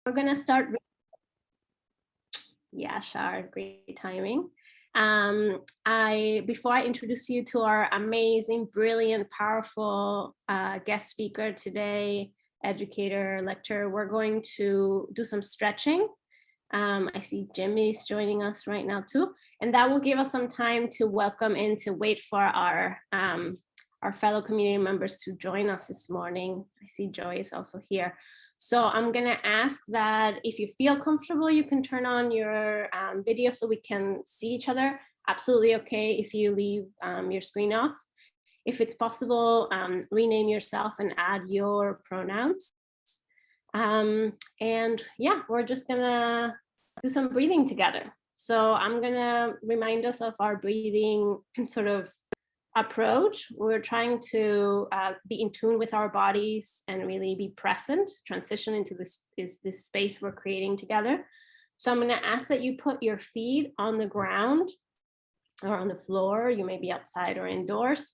We're gonna start. Yeah, Shar, great timing. Before I introduce you to our amazing, brilliant, powerful guest speaker today, educator, lecturer, we're going to do some stretching. I see Jimmy's joining us right now too, and that will give us some time to welcome in, to wait for our fellow community members to join us this morning. I see Joy is also here. So I'm gonna ask that if you feel comfortable, you can turn on your video so we can see each other. Absolutely okay if you leave your screen off. If it's possible, rename yourself and add your pronouns. And yeah, we're just gonna do some breathing together. So I'm gonna remind us of our breathing sort of approach. We're trying to be in tune with our bodies and really be present, transition into this space we're creating together. So I'm going to ask that you put your feet on the ground or on the floor. You may be outside or indoors,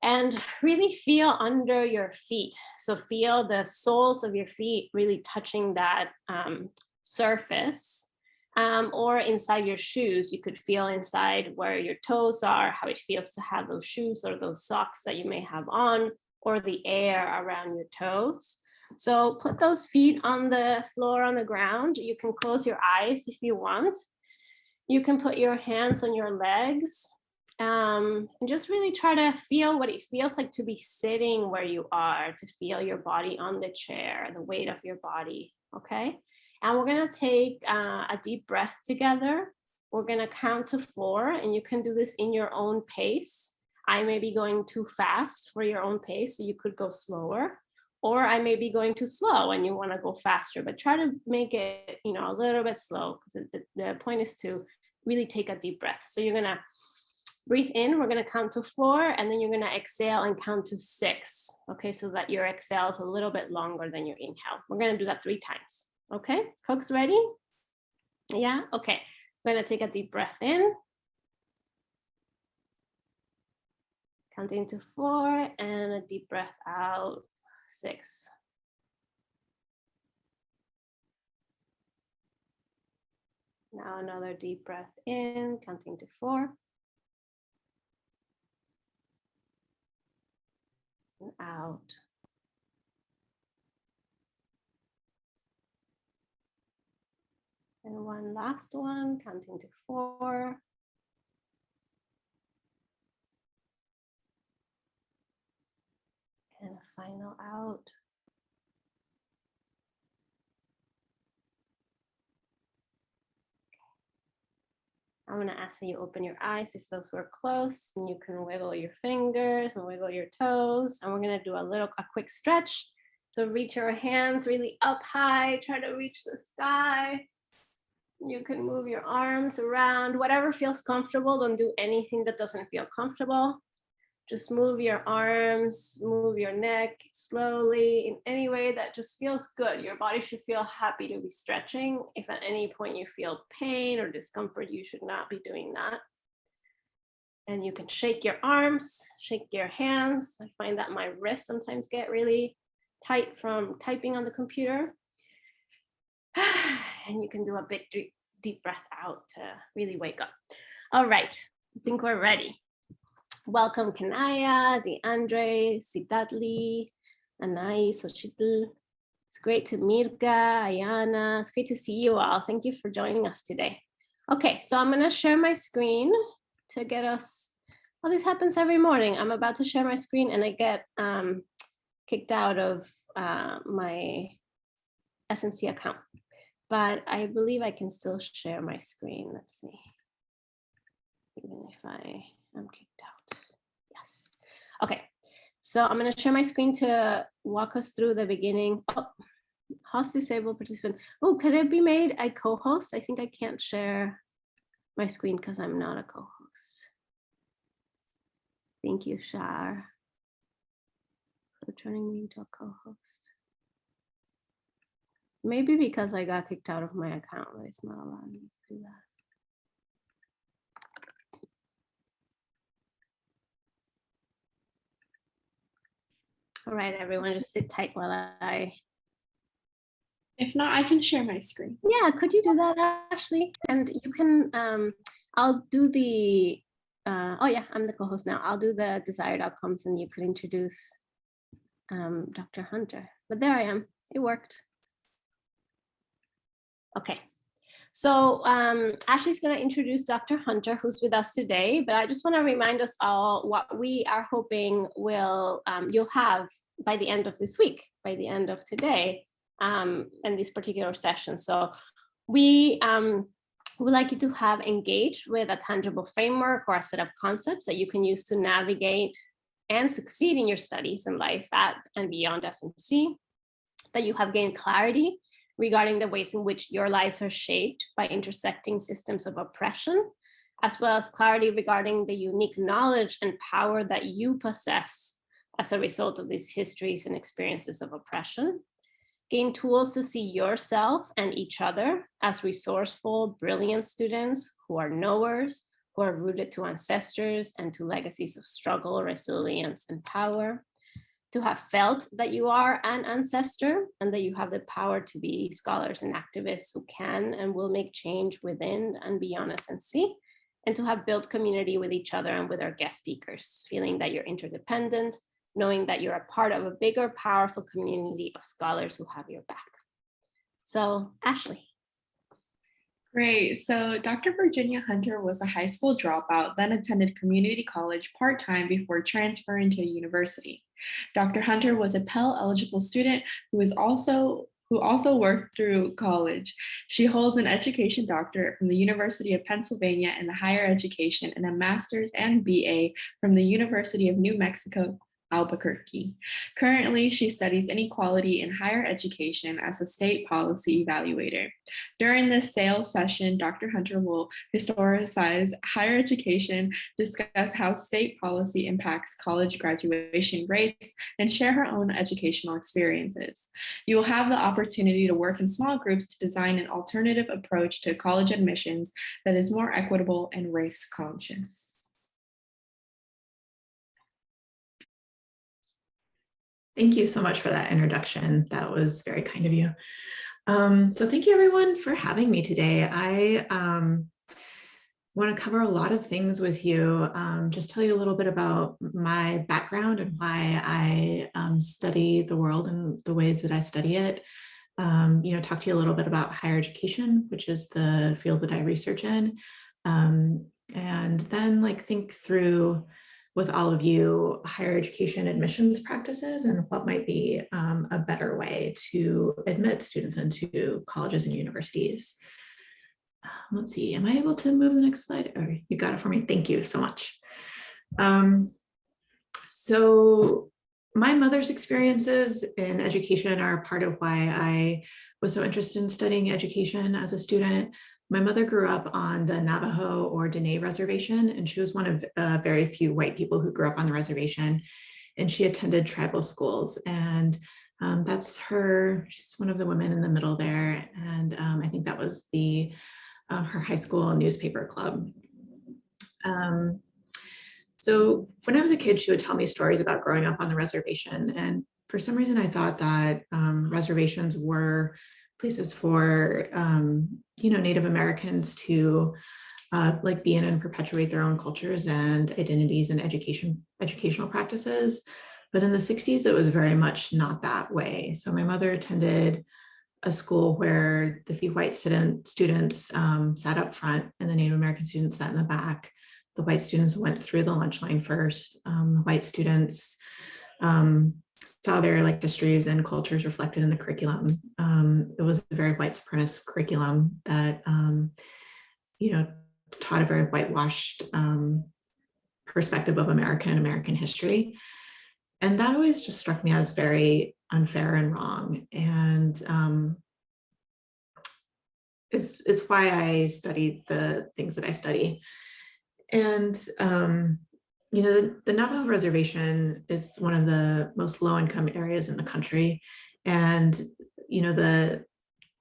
and really feel under your feet. So feel the soles of your feet really touching that surface. Or inside your shoes, you could feel inside where your toes are, how it feels to have those shoes or those socks that you may have on, or the air around your toes. So put those feet on the floor, on the ground. You can close your eyes if you want. You can put your hands on your legs, and just really try to feel what it feels like to be sitting where you are, to feel your body on the chair, the weight of your body, okay? And we're gonna take a deep breath together. We're gonna count to 4, and you can do this in your own pace. I may be going too fast for your own pace, so you could go slower, or I may be going too slow and you wanna go faster, but try to make it, a little bit slow, because the point is to really take a deep breath. So you're gonna breathe in, we're gonna count to 4, and then you're gonna exhale and count to 6, okay? So that your exhale is a little bit longer than your inhale. We're gonna do that 3 times. Okay, folks ready? Yeah, okay. I'm gonna take a deep breath in. Counting to 4, and a deep breath out, 6. Now another deep breath in, counting to 4. And out. And one last one, counting to 4. And a final out. I'm gonna ask that you open your eyes if those were closed, and you can wiggle your fingers and wiggle your toes. And we're gonna do a quick stretch. So reach your hands really up high, try to reach the sky. You can move your arms around, whatever feels comfortable. Don't do anything that doesn't feel comfortable. Just move your arms, move your neck slowly in any way that just feels good. Your body should feel happy to be stretching. If at any point you feel pain or discomfort, you should not be doing that. And you can shake your arms, shake your hands. I find that my wrists sometimes get really tight from typing on the computer. And you can do a big deep breath out to really wake up. All right, I think we're ready. Welcome Kanaya, DeAndre, Sidatli, Anai, Xochitl. It's great to meet Ayana. It's great to see you all. Thank you for joining us today. Okay, so I'm gonna share my screen to get us, well, this happens every morning. I'm about to share my screen and I get kicked out of my SMC account. But I believe I can still share my screen. Let's see. Even if I am kicked out. Yes. Okay. So I'm going to share my screen to walk us through the beginning. Oh, host disabled participant. Oh, could it be made a co-host? I think I can't share my screen because I'm not a co-host. Thank you, Shar, for turning me into a co-host. Maybe because I got kicked out of my account, but it's not allowing me to do that. All right, everyone, just sit tight while I If not, I can share my screen. Yeah, could you do that, Ashley? And you can, I'll do the, oh yeah, I'm the co-host now. I'll do the desired outcomes and you could introduce Dr. Hunter. But there I am, it worked. Okay, so Ashley's gonna introduce Dr. Hunter, who's with us today, but I just wanna remind us all what we are hoping will, you'll have by the end of this week, by the end of today, in this particular session. So we would like you to have engaged with a tangible framework or a set of concepts that you can use to navigate and succeed in your studies and life at and beyond SMC, that you have gained clarity regarding the ways in which your lives are shaped by intersecting systems of oppression, as well as clarity regarding the unique knowledge and power that you possess as a result of these histories and experiences of oppression. Gain tools to see yourself and each other as resourceful, brilliant students who are knowers, who are rooted to ancestors and to legacies of struggle, resilience, and power. To have felt that you are an ancestor and that you have the power to be scholars and activists who can and will make change within and beyond SMC, and to have built community with each other and with our guest speakers, feeling that you're interdependent, knowing that you're a part of a bigger, powerful community of scholars who have your back. So, Ashley. Great. So Dr. Virginia Hunter was a high school dropout, then attended community college part-time before transferring to university. Dr. Hunter was a Pell eligible student who also worked through college. She holds an education doctorate from the University of Pennsylvania in the higher education and a master's and BA from the University of New Mexico, Albuquerque. Currently, she studies inequality in higher education as a state policy evaluator. During this sales session, Dr. Hunter will historicize higher education, discuss how state policy impacts college graduation rates, and share her own educational experiences. You will have the opportunity to work in small groups to design an alternative approach to college admissions that is more equitable and race conscious. Thank you so much for that introduction. That was very kind of you. So thank you everyone for having me today. I want to cover a lot of things with you, just tell you a little bit about my background and why I study the world and the ways that I study it. Talk to you a little bit about higher education, which is the field that I research in. And then think through with all of you higher education admissions practices and what might be a better way to admit students into colleges and universities. Let's see, am I able to move the next slide? Oh, you got it for me, thank you so much. So my mother's experiences in education are part of why I was so interested in studying education as a student. My mother grew up on the Navajo or Dene reservation, and she was one of very few white people who grew up on the reservation, and she attended tribal schools. And that's her, she's one of the women in the middle there. And I think that was her high school newspaper club. So when I was a kid, she would tell me stories about growing up on the reservation. And for some reason, I thought that reservations were places for Native Americans to be in and perpetuate their own cultures and identities and educational practices. But in the 60s, it was very much not that way. So my mother attended a school where the few white students sat up front and the Native American students sat in the back. The white students went through the lunch line first. The white students saw their histories and cultures reflected in the curriculum. It was a very white supremacist curriculum that taught a very whitewashed perspective of America and American history. And that always just struck me as very unfair and wrong. And it's why I studied the things that I study. And the Navajo Reservation is one of the most low-income areas in the country. And, the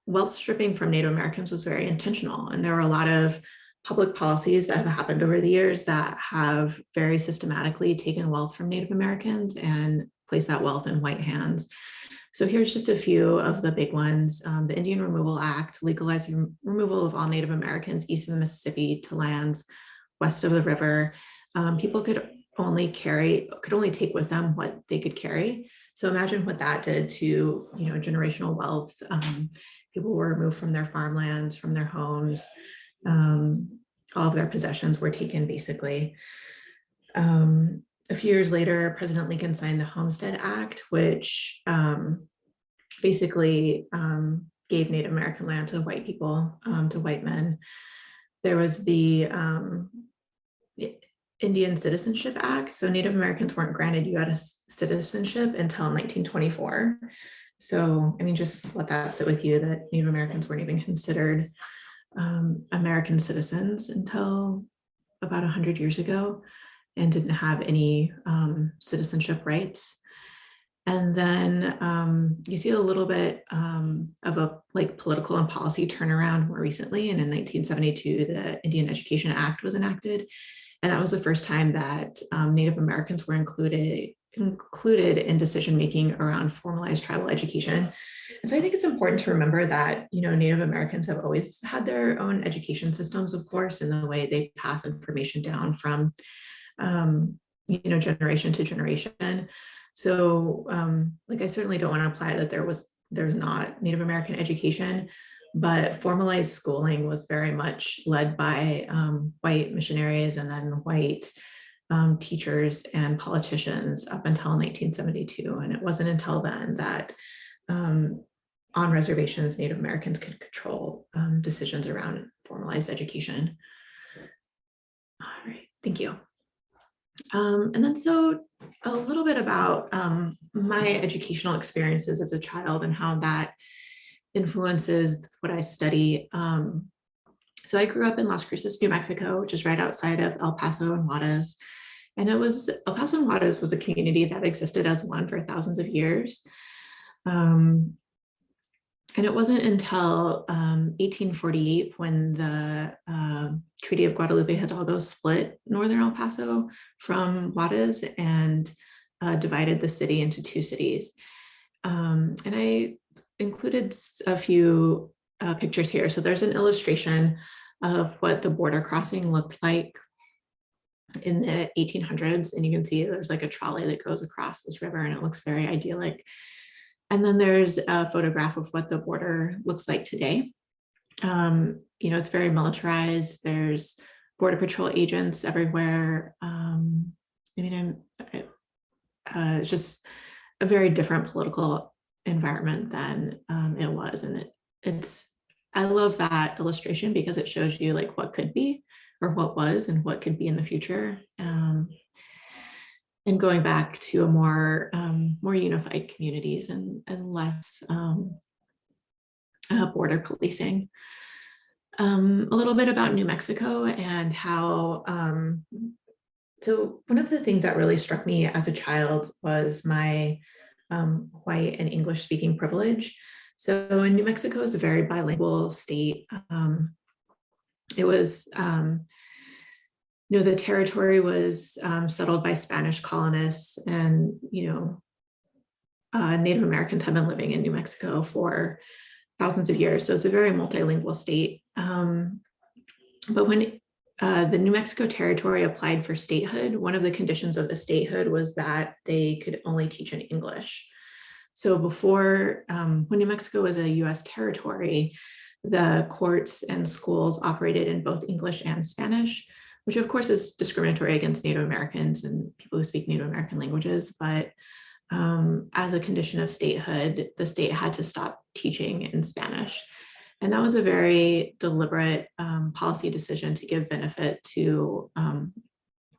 wealth stripping from Native Americans was very intentional. And there were a lot of public policies that have happened over the years that have very systematically taken wealth from Native Americans and placed that wealth in white hands. So here's just a few of the big ones. The Indian Removal Act legalized removal of all Native Americans east of the Mississippi to lands west of the river. People could only take with them what they could carry. So imagine what that did to, generational wealth. People were removed from their farmlands, from their homes. All of their possessions were taken, basically. A few years later, President Lincoln signed the Homestead Act, which basically gave Native American land to white people, to white men. There was the Indian Citizenship Act. So Native Americans weren't granted US citizenship until 1924. So, just let that sit with you that Native Americans weren't even considered American citizens until about 100 years ago and didn't have any citizenship rights. And then you see a little bit of a political and policy turnaround more recently. And in 1972, the Indian Education Act was enacted. And that was the first time that Native Americans were included in decision-making around formalized tribal education. And so I think it's important to remember that, Native Americans have always had their own education systems, of course, in the way they pass information down from, generation to generation. So I certainly don't want to imply that there's not Native American education, but formalized schooling was very much led by white missionaries and then white teachers and politicians up until 1972. And it wasn't until then that on reservations, Native Americans could control decisions around formalized education. All right, thank you. And then so a little bit about my educational experiences as a child and how that influences what I study. So I grew up in Las Cruces, New Mexico, which is right outside of El Paso and Juarez. And El Paso and Juarez was a community that existed as one for thousands of years. And it wasn't until 1848 when the Treaty of Guadalupe Hidalgo split northern El Paso from Juarez and divided the city into two cities. And I included a few pictures here. So there's an illustration of what the border crossing looked like in the 1800s. And you can see there's a trolley that goes across this river and it looks very idyllic. And then there's a photograph of what the border looks like today. It's very militarized. There's Border Patrol agents everywhere. It's just a very different political environment than it was. And I love that illustration because it shows you what could be or what was and what could be in the future. And going back to a more unified communities and less border policing. A little bit about New Mexico and how, so one of the things that really struck me as a child was my white and English speaking privilege. So in New Mexico is a very bilingual state. It was, the territory was settled by Spanish colonists, and Native Americans have been living in New Mexico for thousands of years. So it's a very multilingual state. But when the New Mexico territory applied for statehood, one of the conditions of the statehood was that they could only teach in English. So before, when New Mexico was a US territory, the courts and schools operated in both English and Spanish, which of course is discriminatory against Native Americans and people who speak Native American languages. But as a condition of statehood, the state had to stop teaching in Spanish. And that was a very deliberate policy decision to give benefit to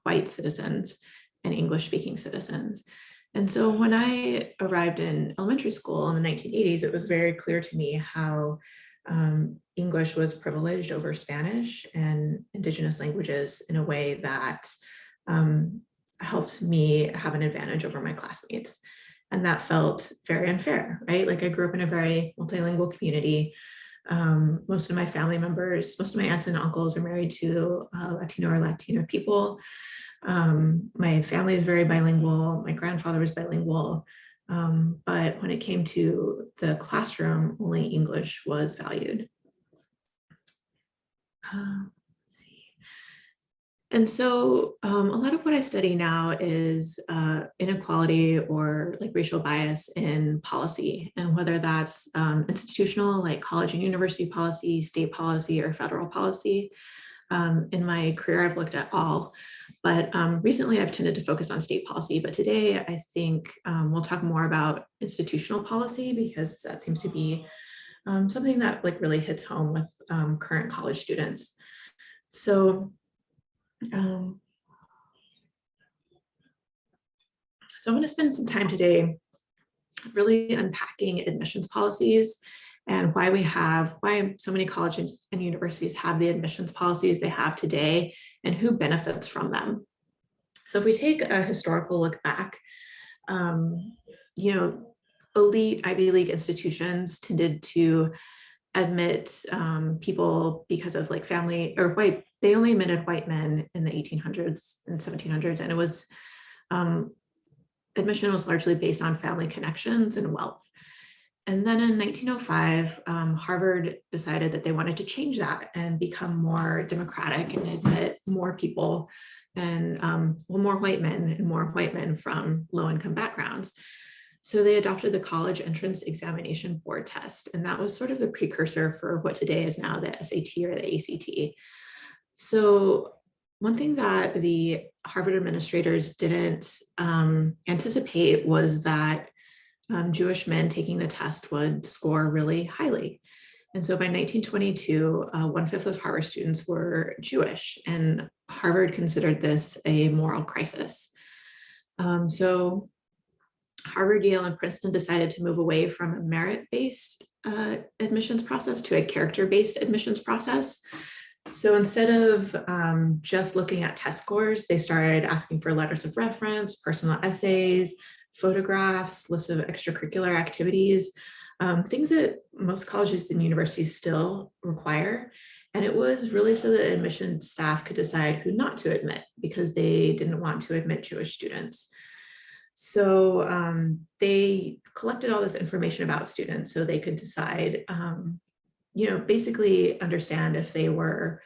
white citizens and English-speaking citizens. And so when I arrived in elementary school in the 1980s, it was very clear to me how English was privileged over Spanish and Indigenous languages in a way that helped me have an advantage over my classmates. And that felt very unfair, right? I grew up in a very multilingual community. Most of my family members, most of my aunts and uncles are married to Latino or Latina people. My family is very bilingual. My grandfather was bilingual. But when it came to the classroom, only English was valued. Let's see. And so a lot of what I study now is inequality or like racial bias in policy, and whether that's institutional, like college and university policy, state policy, or federal policy. In my career, I've looked at all, but recently I've tended to focus on state policy. But today I think we'll talk more about institutional policy, because that seems to be something that like really hits home with current college students. So I'm going to spend some time today really unpacking admissions policies and why so many colleges and universities have the admissions policies they have today, and who benefits from them. So if we take a historical look back, elite Ivy League institutions tended to admit people because of like family or white. They only admitted white men in the 1800s and 1700s, and it was admission was largely based on family connections and wealth. And then in 1905, Harvard decided that they wanted to change that and become more democratic and admit more people and more white men from low-income backgrounds. So they adopted the college entrance examination board test, and that was sort of the precursor for what today is now the SAT or the ACT. So one thing that the Harvard administrators didn't anticipate was that Jewish men taking the test would score really highly. And so by 1922, 1/5 of Harvard students were Jewish, and Harvard considered this a moral crisis. So Harvard, Yale, and Princeton decided to move away from a merit-based admissions process to a character-based admissions process. So instead of just looking at test scores, they started asking for letters of reference, personal essays, photographs, lists of extracurricular activities, things that most colleges and universities still require. And it was really so that admissions staff could decide who not to admit, because they didn't want to admit Jewish students. So they collected all this information about students so they could decide, basically understand if they were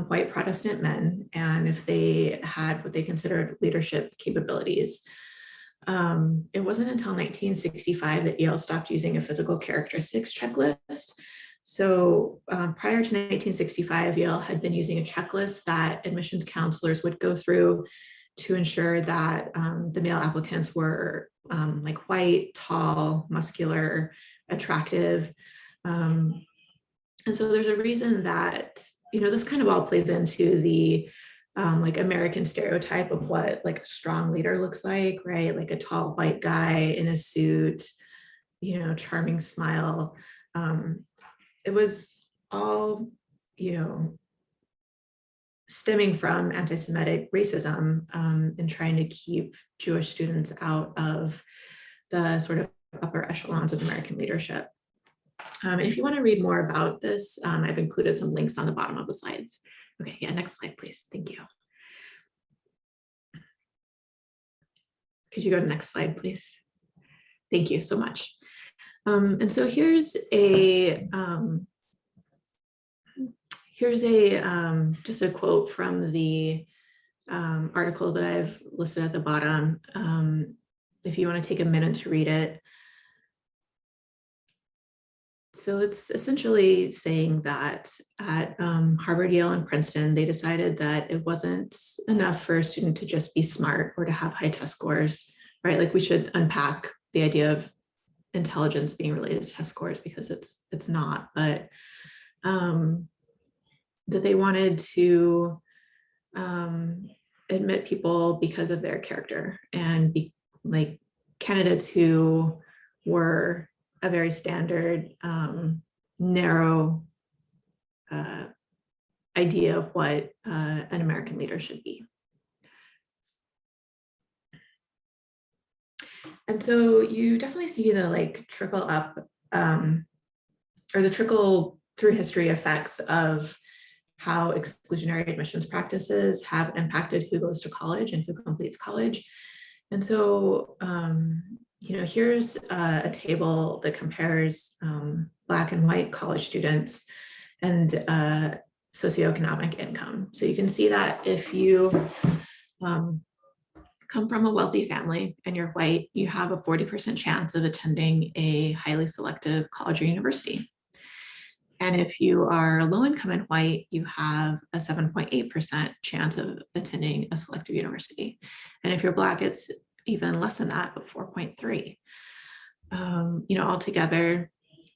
white Protestant men and if they had what they considered leadership capabilities. It wasn't until 1965 that Yale stopped using a physical characteristics checklist. So prior to 1965, Yale had been using a checklist that admissions counselors would go through to ensure that the male applicants were like white, tall, muscular, attractive. And so there's a reason that, this kind of all plays into the like American stereotype of what like a strong leader looks like, right? Like a tall white guy in a suit, charming smile. It was all, stemming from anti-Semitic racism and trying to keep Jewish students out of the sort of upper echelons of American leadership. And if you want to read more about this, I've included some links on the bottom of the slides. Okay, yeah, next slide, please. Thank you. Could you go to next slide, please? Thank you so much. And so here's a just a quote from the article that I've listed at the bottom. If you want to take a minute to read it. So it's essentially saying that at Harvard, Yale, and Princeton, they decided that it wasn't enough for a student to just be smart or to have high test scores, right? Like we should unpack the idea of intelligence being related to test scores, because it's not, but that they wanted to admit people because of their character and be like candidates who were a very standard, narrow idea of what an American leader should be. And so you definitely see the like trickle up or the trickle through history effects of how exclusionary admissions practices have impacted who goes to college and who completes college. And so here's a table that compares Black and white college students and socioeconomic income. So you can see that if you come from a wealthy family and you're white, you have a 40% chance of attending a highly selective college or university. And if you are low income and white, you have a 7.8% chance of attending a selective university. And if you're Black, it's even less than that, but 4.3. Altogether,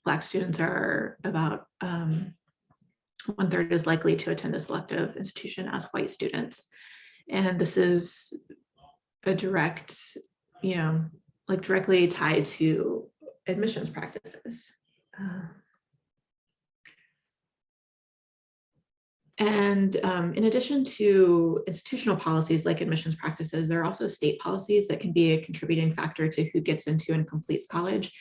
Black students are about 1/3 as likely to attend a selective institution as white students. And this is a direct, directly tied to admissions practices. And in addition to institutional policies like admissions practices, there are also state policies that can be a contributing factor to who gets into and completes college.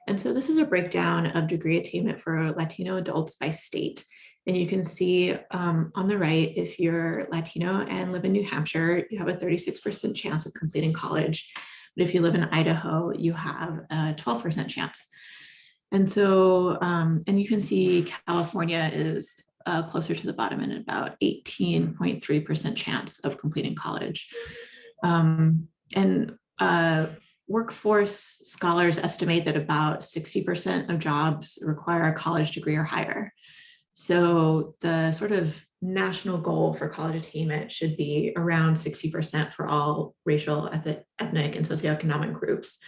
And so this is a breakdown of degree attainment for Latino adults by state. And you can see on the right, if you're Latino and live in New Hampshire, you have a 36% chance of completing college. But if you live in Idaho, you have a 12% chance. And so, and you can see California is closer to the bottom and about 18.3% chance of completing college. Workforce scholars estimate that about 60% of jobs require a college degree or higher. So the sort of national goal for college attainment should be around 60% for all racial, ethnic, and socioeconomic groups.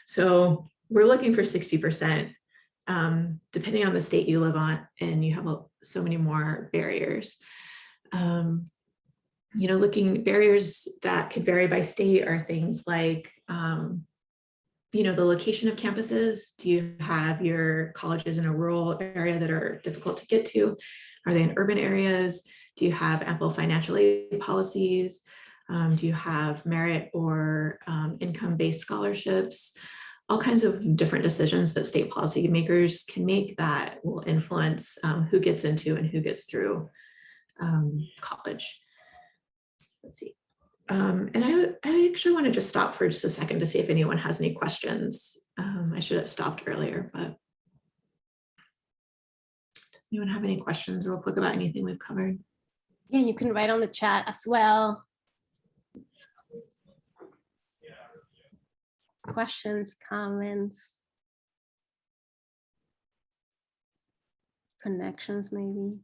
So we're looking for 60%. Depending on the state you live on, and you have so many more barriers. Barriers that could vary by state are things like, the location of campuses. Do you have your colleges in a rural area that are difficult to get to? Are they in urban areas? Do you have ample financial aid policies? Do you have merit or income-based scholarships? All kinds of different decisions that state policymakers can make that will influence who gets into and who gets through college. Let's see. And I actually want to just stop for just a second to see if anyone has any questions. I should have stopped earlier, but does anyone have any questions real quick about anything we've covered? Yeah, you can write on the chat as well. Questions, comments, connections, maybe.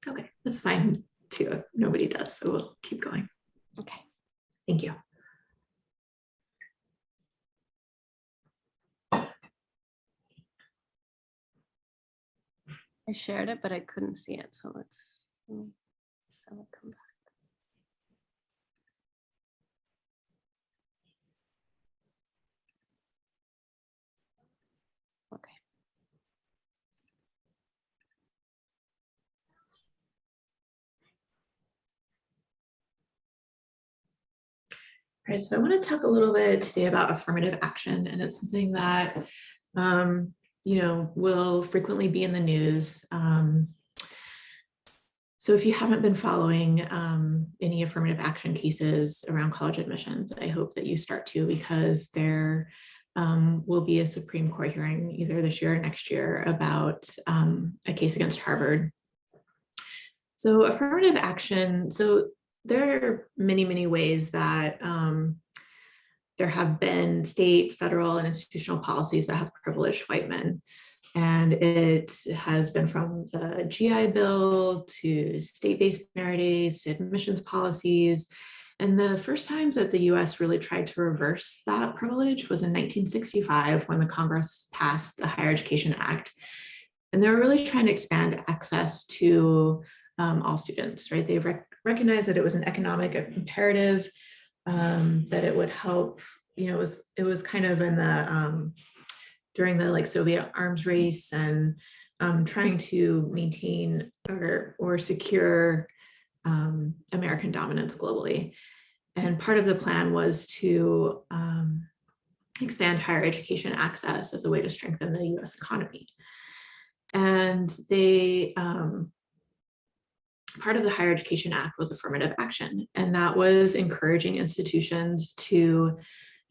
Okay, that's fine too. Nobody does, so we'll keep going. Okay. Thank you. I shared it, but I couldn't see it, so let's have it come back. Okay. All right, so I want to talk a little bit today about affirmative action, and it's something that will frequently be in the news. So if you haven't been following any affirmative action cases around college admissions, I hope that you start to, because there will be a Supreme Court hearing either this year or next year about a case against Harvard. So affirmative action, so there are many, many ways that there have been state, federal, and institutional policies that have privileged white men. And it has been from the GI Bill to state-based merit aids to admissions policies. And the first time that the US really tried to reverse that privilege was in 1965 when the Congress passed the Higher Education Act. And they were really trying to expand access to all students, right? They recognized that it was an economic imperative, that it would help, it was kind of in the, during the Soviet arms race and trying to maintain or secure American dominance globally. And part of the plan was to expand higher education access as a way to strengthen the US economy. And they part of the Higher Education Act was affirmative action, and that was encouraging institutions to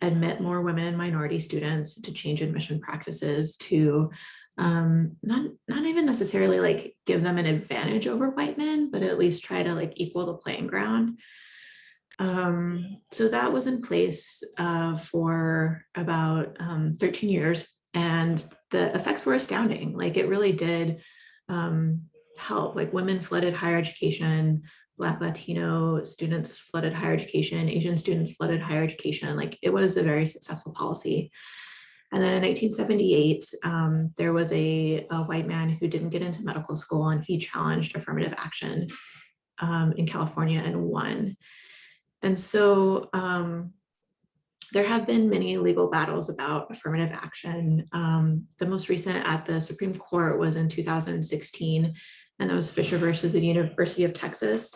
admit more women and minority students, to change admission practices, to not even necessarily like give them an advantage over white men, but at least try to like equal the playing ground. So that was in place for about 13 years, and the effects were astounding. Like it really did help. Like women flooded higher education, Black Latino students flooded higher education, Asian students flooded higher education. Like it was a very successful policy. And then in 1978, there was a white man who didn't get into medical school, and he challenged affirmative action in California and won. And so there have been many legal battles about affirmative action. The most recent at the Supreme Court was in 2016, and that was Fisher versus the University of Texas.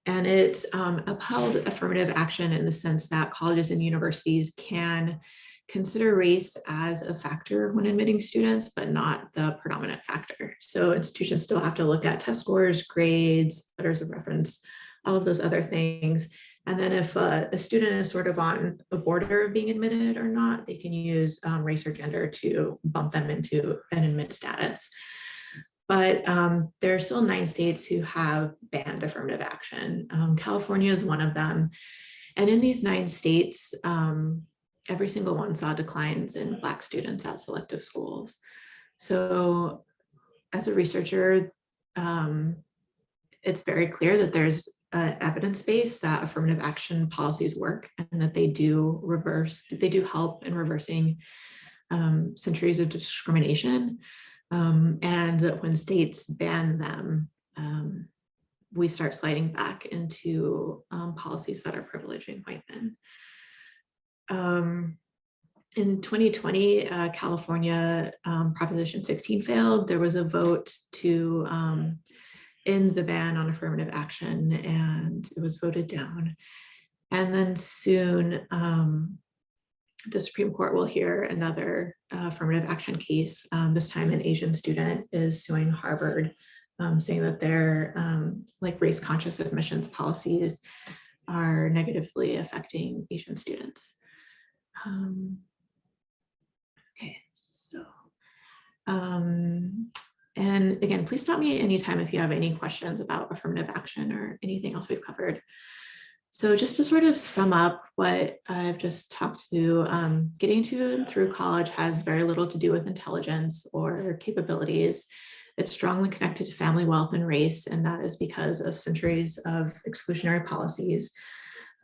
And it upheld affirmative action in the sense that colleges and universities can consider race as a factor when admitting students, but not the predominant factor. So institutions still have to look at test scores, grades, letters of reference, all of those other things. And then if a student is sort of on the border of being admitted or not, they can use race or gender to bump them into an admit status. But there are still 9 states who have banned affirmative action. California is one of them. And in these 9 states, every single one saw declines in Black students at selective schools. So as a researcher, it's very clear that there's evidence base that affirmative action policies work, and that they do help in reversing centuries of discrimination. And that when states ban them, we start sliding back into policies that are privileging white men. In 2020, California Proposition 16 failed. There was a vote to end the ban on affirmative action, and it was voted down. And then soon, the Supreme Court will hear another affirmative action case. This time an Asian student is suing Harvard, saying that their like race conscious admissions policies are negatively affecting Asian students. Okay, so, and again, please stop me anytime if you have any questions about affirmative action or anything else we've covered. So just to sort of sum up what I've just talked to, getting to and through college has very little to do with intelligence or capabilities. It's strongly connected to family, wealth, and race, and that is because of centuries of exclusionary policies.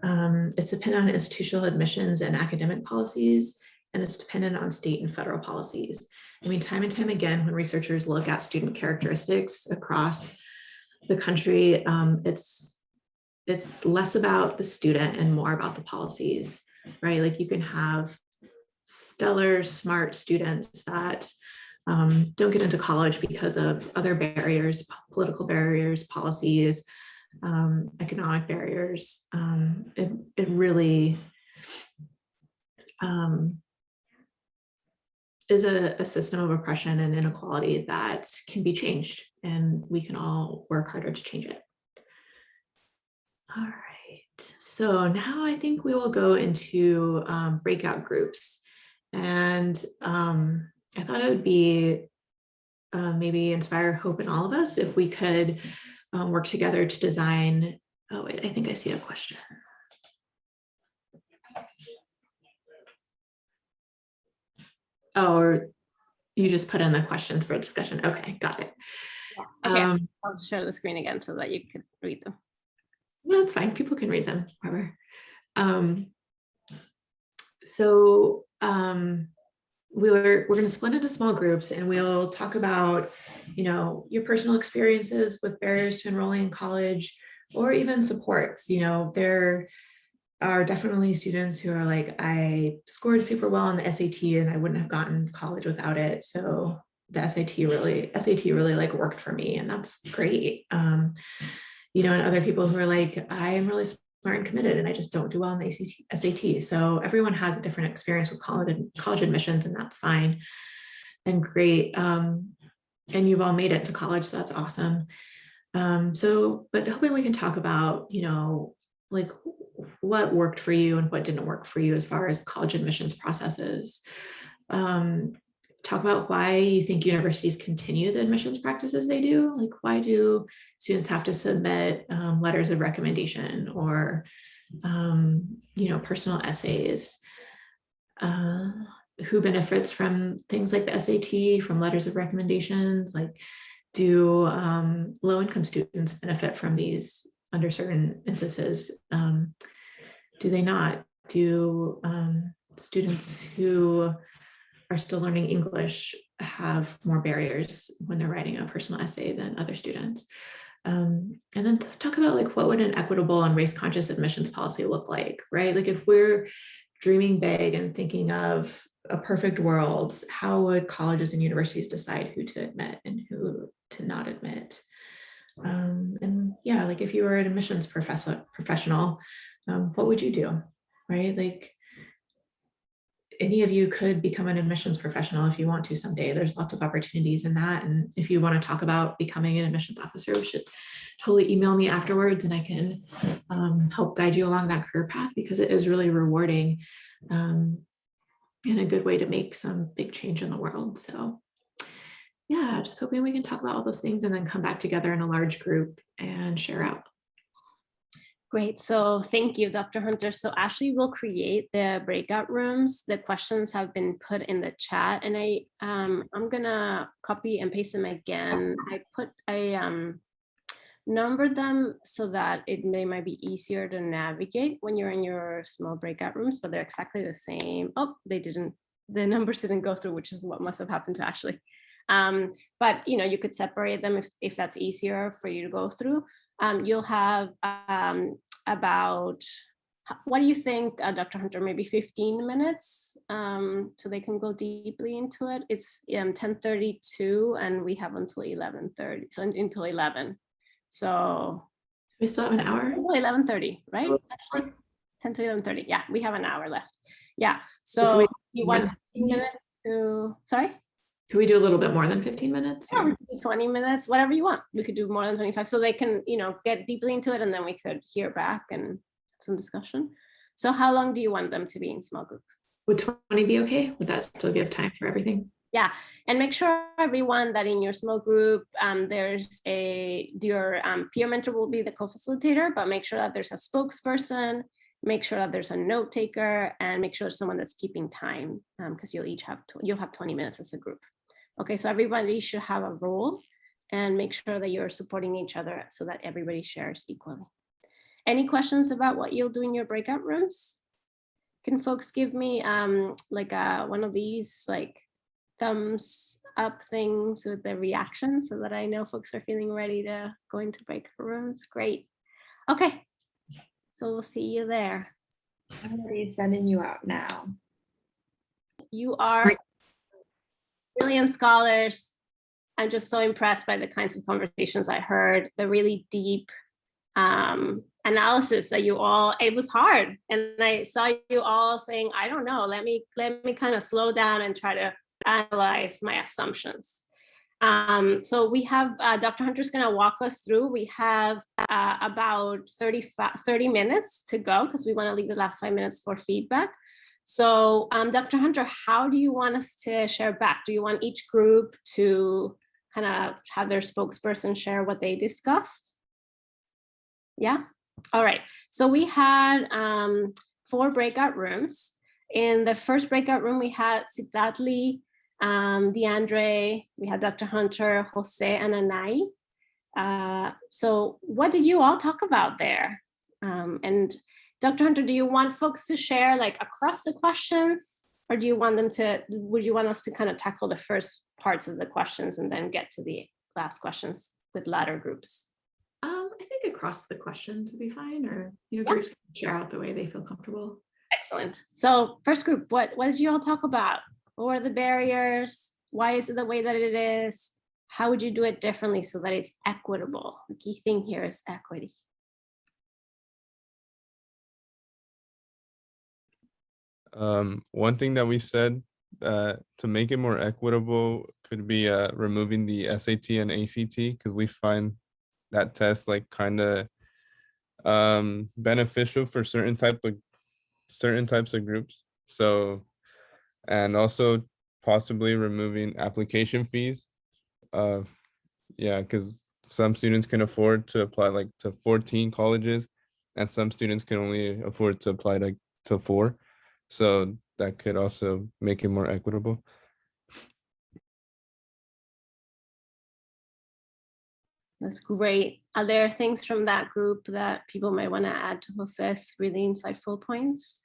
It's dependent on institutional admissions and academic policies, and it's dependent on state and federal policies. I mean, time and time again, when researchers look at student characteristics across the country, it's less about the student and more about the policies, right? Like you can have stellar, smart students that don't get into college because of other barriers, political barriers, policies, economic barriers. It really is a system of oppression and inequality that can be changed, and we can all work harder to change it. All right, so now I think we will go into breakout groups. And I thought it would be maybe inspire hope in all of us if we could work together to design, oh wait, I think I see a question. Oh, or you just put in the questions for discussion. Okay, got it. Yeah. Okay, I'll share the screen again so that you can read them. No, it's fine. People can read them. However, so we're going to split into small groups, and we'll talk about, you know, your personal experiences with barriers to enrolling in college, or even supports. You know, there are definitely students who are like, I scored super well on the SAT and I wouldn't have gotten college without it. So the SAT really like worked for me, and that's great. You know, and other people who are like, I am really smart and committed and I just don't do well in the SAT. So everyone has a different experience with college admissions, and that's fine and great. And you've all made it to college, so that's awesome. But hoping we can talk about, like what worked for you and what didn't work for you as far as college admissions processes. Talk about why you think universities continue the admissions practices they do. Like, why do students have to submit letters of recommendation or, personal essays? Who benefits from things like the SAT, from letters of recommendations? Like, do low-income students benefit from these under certain instances? Do they not? Do students who are still learning English have more barriers when they're writing a personal essay than other students? And then talk about like what would an equitable and race-conscious admissions policy look like, right? Like if we're dreaming big and thinking of a perfect world, how would colleges and universities decide who to admit and who to not admit? And yeah, like if you were an admissions professional, what would you do, right? Like any of you could become an admissions professional if you want to someday. There's lots of opportunities in that. And if you want to talk about becoming an admissions officer, we should totally email me afterwards and I can help guide you along that career path, because it is really rewarding and a good way to make some big change in the world. So yeah, just hoping we can talk about all those things and then come back together in a large group and share out. Great. So thank you, Dr. Hunter. So Ashley will create the breakout rooms. The questions have been put in the chat, and I'm gonna copy and paste them again. I numbered them so that they might be easier to navigate when you're in your small breakout rooms, but they're exactly the same. Oh, the numbers didn't go through, which is what must have happened to Ashley. But you could separate them if that's easier for you to go through. You'll have about, what do you think, Dr. Hunter, maybe 15 minutes so they can go deeply into it. It's 10:32 and we have until 11:30, so until 11. So we still have an hour? 11:30, right? Actually, 10 to 11:30. Yeah, we have an hour left. Yeah, so you want 15 minutes to, sorry? Could we do a little bit more than 15 minutes? Yeah, we could do 20 minutes, whatever you want. We could do more than 25 so they can, get deeply into it, and then we could hear back and some discussion. So how long do you want them to be in small group? Would 20 be okay? Would that still give time for everything? Yeah, and make sure everyone that in your small group, your peer mentor will be the co-facilitator, but make sure that there's a spokesperson, make sure that there's a note taker, and make sure there's someone that's keeping time, because you'll have 20 minutes as a group. Okay, so everybody should have a role, and make sure that you're supporting each other so that everybody shares equally. Any questions about what you'll do in your breakout rooms? Can folks give me one of these like thumbs up things with the reaction so that I know folks are feeling ready to go into breakout rooms? Great. Okay, so we'll see you there. I'm already sending you out now. You are brilliant scholars. I'm just so impressed by the kinds of conversations I heard, the really deep analysis that it was hard. And I saw you all saying, I don't know, let me kind of slow down and try to analyze my assumptions. So we have, Dr. Hunter's gonna walk us through. We have about 30 minutes to go because we wanna leave the last 5 minutes for feedback. So Dr. Hunter, how do you want us to share back? Do you want each group to kind of have their spokesperson share what they discussed? Yeah, all right. So we had 4 breakout rooms. In the first breakout room, we had Siddharthi, DeAndre, we had Dr. Hunter, Jose, and Anai. So what did you all talk about there? And Dr. Hunter, do you want folks to share like across the questions, or would you want us to kind of tackle the first parts of the questions and then get to the last questions with latter groups? I think across the questions would be fine, or groups can share out the way they feel comfortable. Excellent. So first group, what did you all talk about? What were the barriers? Why is it the way that it is? How would you do it differently so that it's equitable? The key thing here is equity. One thing that we said to make it more equitable could be removing the SAT and ACT, because we find that test like kind of beneficial for certain types of groups. So, and also possibly removing application fees. Uh, yeah, because some students can afford to apply like to 14 colleges, and some students can only afford to apply to 4. So that could also make it more equitable. That's great. Are there things from that group that people might want to add to Jose's really insightful points?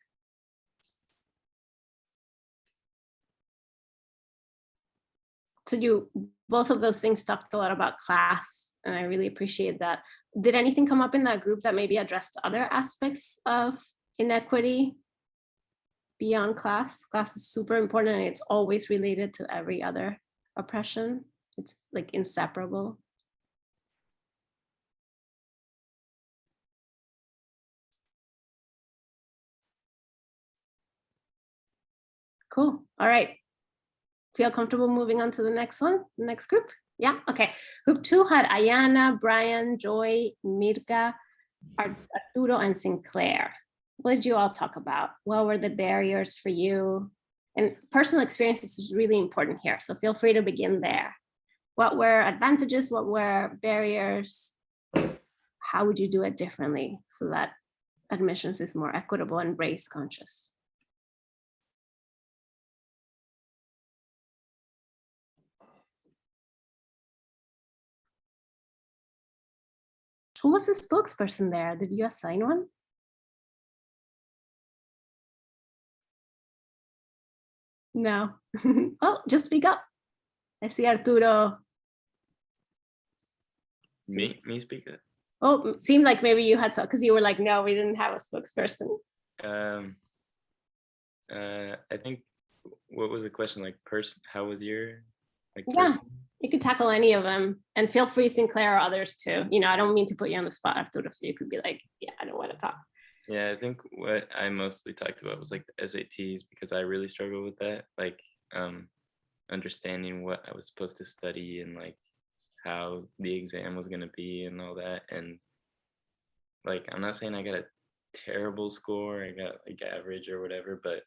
So you, both of those things talked a lot about class, and I really appreciate that. Did anything come up in that group that maybe addressed other aspects of inequity beyond class? Class is super important, and it's always related to every other oppression. It's like inseparable. Cool. All right. Feel comfortable moving on to the next one, the next group? Yeah, okay. Group 2 had Ayana, Brian, Joy, Mirka, Arturo, and Sinclair. What did you all talk about? What were the barriers for you? And personal experiences is really important here, so feel free to begin there. What were advantages? What were barriers? How would you do it differently so that admissions is more equitable and race conscious? Who was the spokesperson there? Did you assign one? No. Oh, just speak up. I see Arturo. Me speak it. Oh, seemed like maybe you had some, because you were like, no, we didn't have a spokesperson. I think, what was the question? Like, how was your, like, Yeah, person? you could tackle any of them, and feel free, Sinclair, or others too. You know, I don't mean to put you on the spot, Arturo, so you could be like, yeah, I don't want to talk. Yeah, I think what I mostly talked about was like the SATs, because I really struggle with that, like understanding what I was supposed to study and like how the exam was gonna be and all that. And like, I'm not saying I got a terrible score, I got like average or whatever, but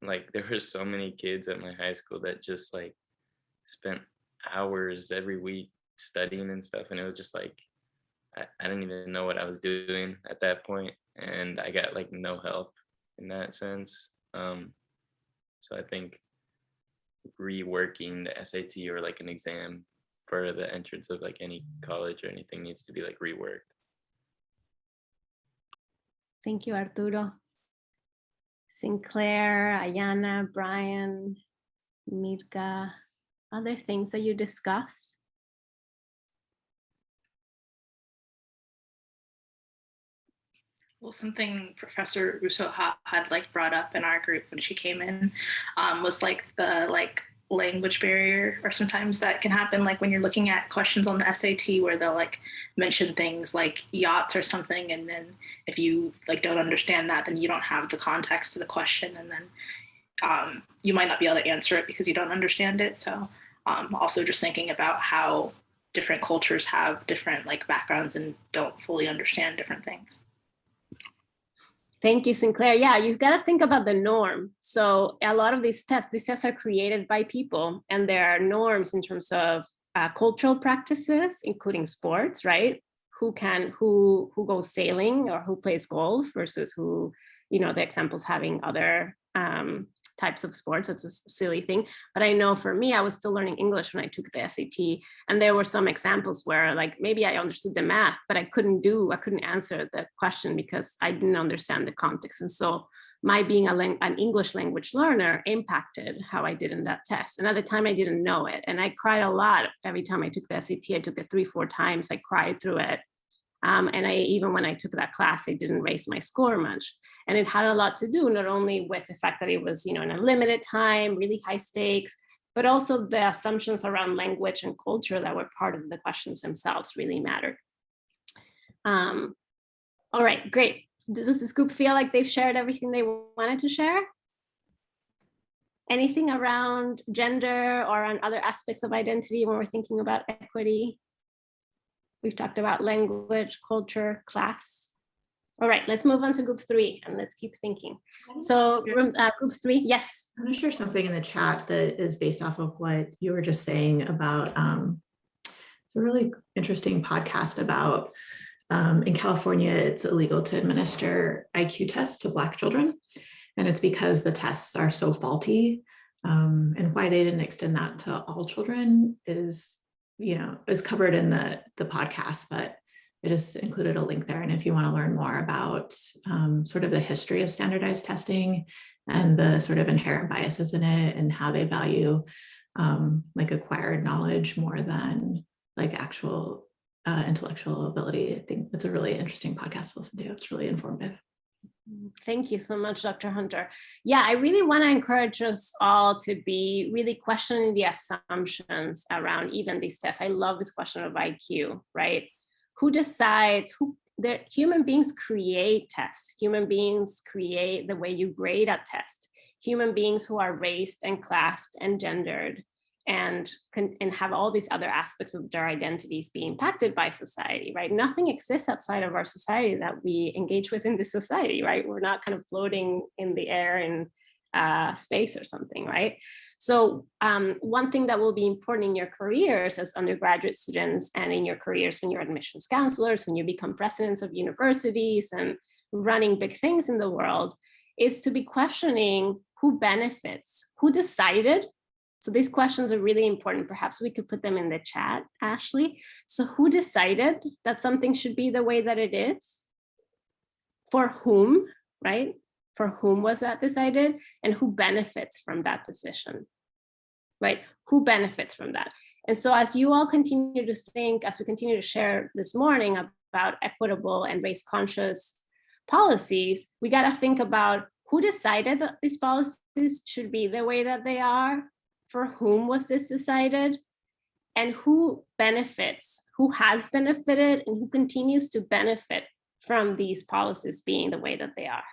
like there were so many kids at my high school that just like spent hours every week studying and stuff, and it was just like I didn't even know what I was doing at that point, and I got like no help in that sense. So I think reworking the SAT or like an exam for the entrance of like any college or anything needs to be like reworked. Thank you, Arturo. Sinclair, Ayana, Brian, Mirka, other things that you discussed? Well, something Professor Russo had like brought up in our group when she came in was like the language barrier, or sometimes that can happen like when you're looking at questions on the SAT where they'll like mention things like yachts or something, and then if you like don't understand that, then you don't have the context to the question, and then you might not be able to answer it because you don't understand it. So also just thinking about how different cultures have different like backgrounds and don't fully understand different things. Thank you, Sinclair. Yeah, you've got to think about the norm. So a lot of these tests are created by people, and there are norms in terms of cultural practices, including sports, right? Who goes sailing or who plays golf versus who, you know, the examples having other types of sports. It's a silly thing. But I know for me, I was still learning English when I took the SAT. And there were some examples where like, maybe I understood the math, but I couldn't answer the question because I didn't understand the context. And so my being an English language learner impacted how I did in that test. And at the time I didn't know it. And I cried a lot every time I took the SAT. I took it 3-4 times. I cried through it. And even when I took that class, I didn't raise my score much. And it had a lot to do not only with the fact that it was, you know, in a limited time, really high stakes, but also the assumptions around language and culture that were part of the questions themselves really mattered. All right, great. Does this group feel like they've shared everything they wanted to share? Anything around gender or on other aspects of identity when we're thinking about equity? We've talked about language, culture, class. All right, let's move on to group 3 and let's keep thinking. So group 3, yes. I'm going to share something in the chat that is based off of what you were just saying about, it's a really interesting podcast about, in California, it's illegal to administer IQ tests to Black children. And it's because the tests are so faulty. And why they didn't extend that to all children is, is covered in the podcast, but I just included a link there. And if you want to learn more about sort of the history of standardized testing and the sort of inherent biases in it and how they value like acquired knowledge more than like actual intellectual ability, I think it's a really interesting podcast to listen to. It's really informative. Thank you so much, Dr. Hunter. Yeah, I really want to encourage us all to be really questioning the assumptions around even these tests. I love this question of IQ, right? Who decides human beings create tests. Human beings create the way you grade a test. Human beings who are raised and classed and gendered and have all these other aspects of their identities being impacted by society, right? Nothing exists outside of our society that we engage with in this society, right? We're not kind of floating in the air in space or something, right? So one thing that will be important in your careers as undergraduate students and in your careers when you're admissions counselors, when you become presidents of universities and running big things in the world, is to be questioning who benefits, who decided. So these questions are really important. Perhaps we could put them in the chat, Ashley. So who decided that something should be the way that it is? For whom, right? For whom was that decided? And who benefits from that decision, right? Who benefits from that? And so as you all continue to think, as we continue to share this morning about equitable and race-conscious policies, we got to think about who decided that these policies should be the way that they are, for whom was this decided, and who benefits, who has benefited, and who continues to benefit from these policies being the way that they are.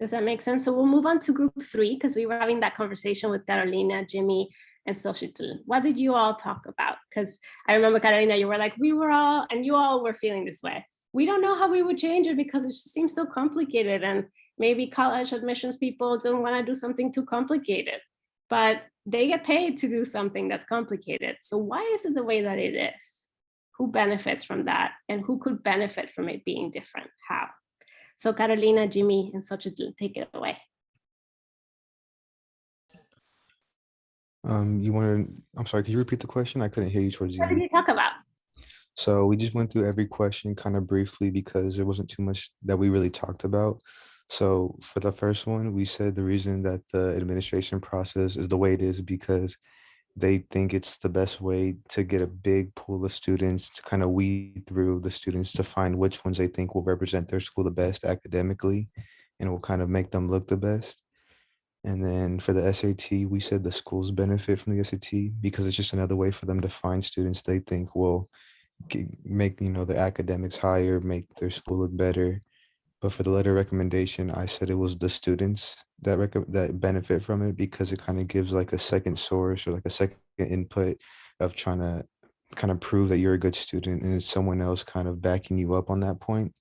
Does that make sense? So we'll move on to group 3 because we were having that conversation with Carolina, Jimmy, and Xochitl. What did you all talk about? Because I remember, Carolina, you were like, you all were feeling this way. We don't know how we would change it because it just seems so complicated, and maybe college admissions people don't want to do something too complicated, but they get paid to do something that's complicated. So why is it the way that it is? Who benefits from that? And who could benefit from it being different? How? So Carolina, Jimmy, and Xochitl, take it away. I'm sorry, could you repeat the question? I couldn't hear you towards the What did end. you talk about? So we just went through every question kind of briefly because there wasn't too much that we really talked about. So for the first one, we said the reason that the administration process is the way it is because they think it's the best way to get a big pool of students to kind of weed through the students to find which ones they think will represent their school the best academically and will kind of make them look the best. And then for the SAT, we said the schools benefit from the SAT because it's just another way for them to find students they think will make their academics higher, make their school look better. But for the letter recommendation, I said it was the students that benefit from it because it kind of gives like a second source or like a second input of trying to kind of prove that you're a good student and it's someone else kind of backing you up on that point.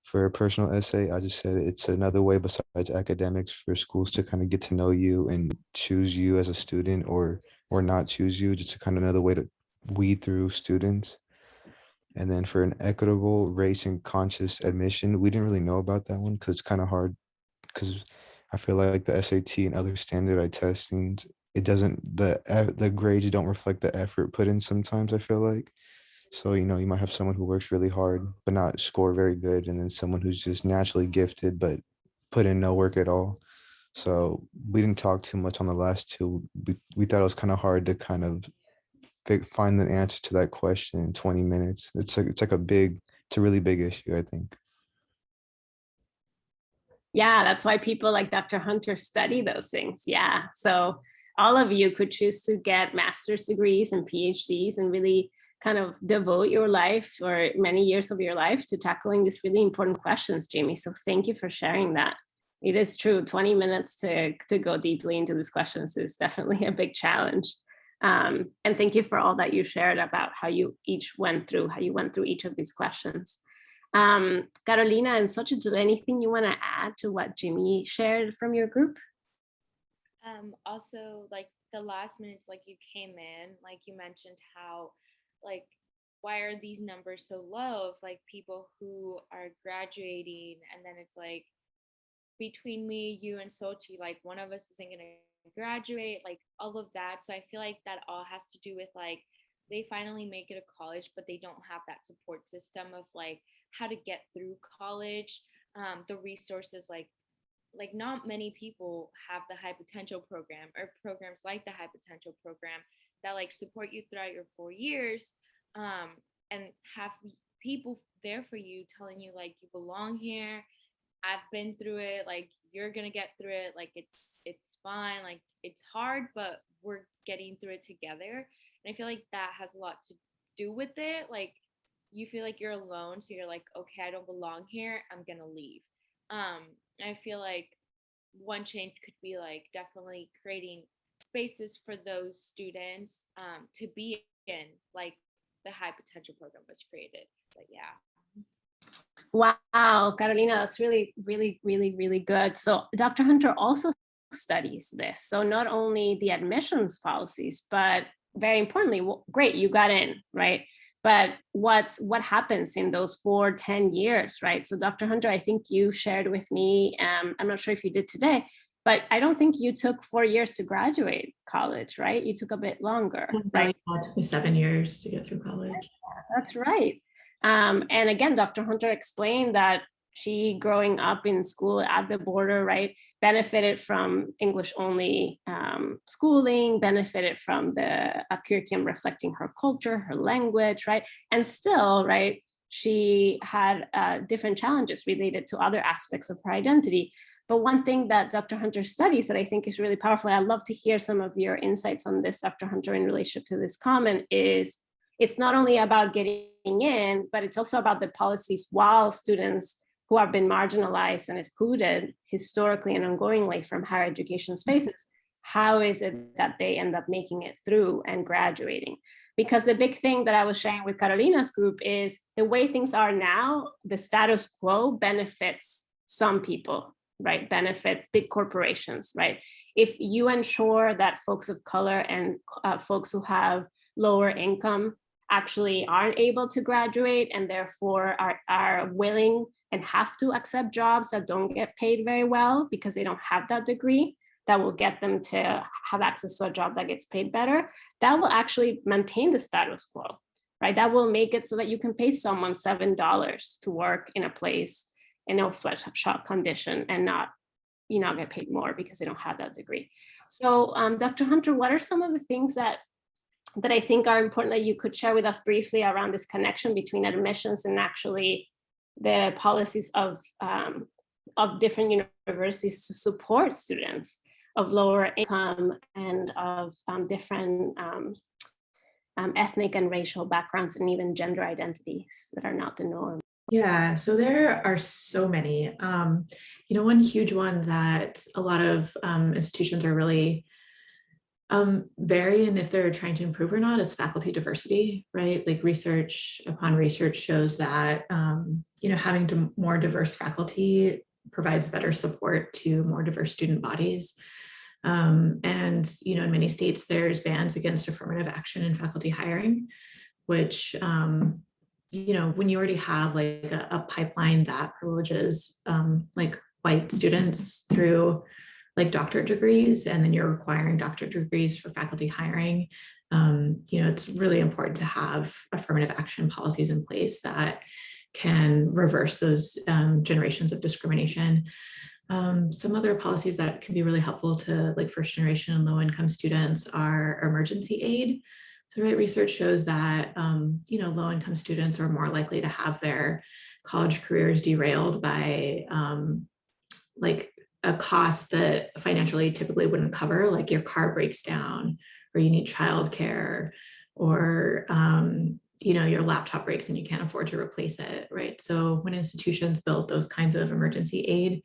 For a personal essay, I just said it's another way besides academics for schools to kind of get to know you and choose you as a student or not choose you, just kind of another way to weed through students. And then for an equitable race and conscious admission, we didn't really know about that one because it's kind of hard because I feel like the SAT and other standardized testings, the grades don't reflect the effort put in sometimes, I feel like. So, you might have someone who works really hard but not score very good, and then someone who's just naturally gifted but put in no work at all. So we didn't talk too much on the last two. We thought it was kind of hard to kind of find the answer to that question in 20 minutes. It's a really big issue, I think. Yeah, that's why people like Dr. Hunter study those things. Yeah, so all of you could choose to get master's degrees and PhDs and really kind of devote your life or many years of your life to tackling these really important questions, Jamie. So thank you for sharing that. It is true, 20 minutes to go deeply into these questions is definitely a big challenge. And thank you for all that you shared about how you went through each of these questions. Carolina and Xochitl, anything you want to add to what Jimmy shared from your group? Also, like the last minutes, like you came in, like you mentioned how, like, why are these numbers so low of like people who are graduating, and then it's like between me, you, and Sochi, like one of us isn't gonna graduate, like all of that. So I feel like that all has to do with like they finally make it to college, but they don't have that support system of like how to get through college, the resources like not many people have the high potential program or programs like the high potential program that like support you throughout your 4 years, and have people there for you telling you like you belong here. I've been through it, like you're gonna get through it, like it's fine, like it's hard, but we're getting through it together. And I feel like that has a lot to do with it. Like you feel like you're alone, so you're like, okay, I don't belong here, I'm gonna leave. I feel like one change could be like definitely creating spaces for those students to be in, like the high potential program was created. But yeah. Wow, Carolina, that's really, really, really, really good. So Dr. Hunter also studies this. So not only the admissions policies, but very importantly, well, great, you got in, right? But what happens in those 4-10 years, right? So Dr. Hunter, I think you shared with me, I'm not sure if you did today, but I don't think you took 4 years to graduate college, right? You took a bit longer, right? It took me 7 years to get through college. That's right. And again, Dr. Hunter explained that she, growing up in school at the border, right, benefited from English only schooling, benefited from the curriculum reflecting her culture, her language, right? And still, right, she had different challenges related to other aspects of her identity. But one thing that Dr. Hunter studies that I think is really powerful, I'd love to hear some of your insights on this, Dr. Hunter, in relationship to this comment, is it's not only about getting in, but it's also about the policies while students who have been marginalized and excluded historically and ongoingly from higher education spaces, how is it that they end up making it through and graduating? Because the big thing that I was sharing with Carolina's group is the way things are now, the status quo benefits some people, right? Benefits big corporations, right? If you ensure that folks of color and folks who have lower income actually aren't able to graduate and therefore are willing and have to accept jobs that don't get paid very well because they don't have that degree that will get them to have access to a job that gets paid better, that will actually maintain the status quo, right? That will make it so that you can pay someone $7 to work in a place in no sweatshop condition and not get paid more because they don't have that degree. So Dr. Hunter, what are some of the things that I think are important that you could share with us briefly around this connection between admissions and actually the policies of different universities to support students of lower income and of different ethnic and racial backgrounds and even gender identities that are not the norm? Yeah, so there are so many. One huge one that a lot of institutions are really vary in if they're trying to improve or not is faculty diversity, right? Like research upon research shows that, having more diverse faculty provides better support to more diverse student bodies. And, in many states, there's bans against affirmative action in faculty hiring, which, when you already have like a pipeline that privileges like white students through like doctorate degrees, and then you're requiring doctorate degrees for faculty hiring, it's really important to have affirmative action policies in place that can reverse those generations of discrimination. Some other policies that can be really helpful to like first generation and low income students are emergency aid. So right, research shows that low income students are more likely to have their college careers derailed by like a cost that financial aid typically wouldn't cover, like your car breaks down or you need childcare, or your laptop breaks and you can't afford to replace it, right? So when institutions build those kinds of emergency aid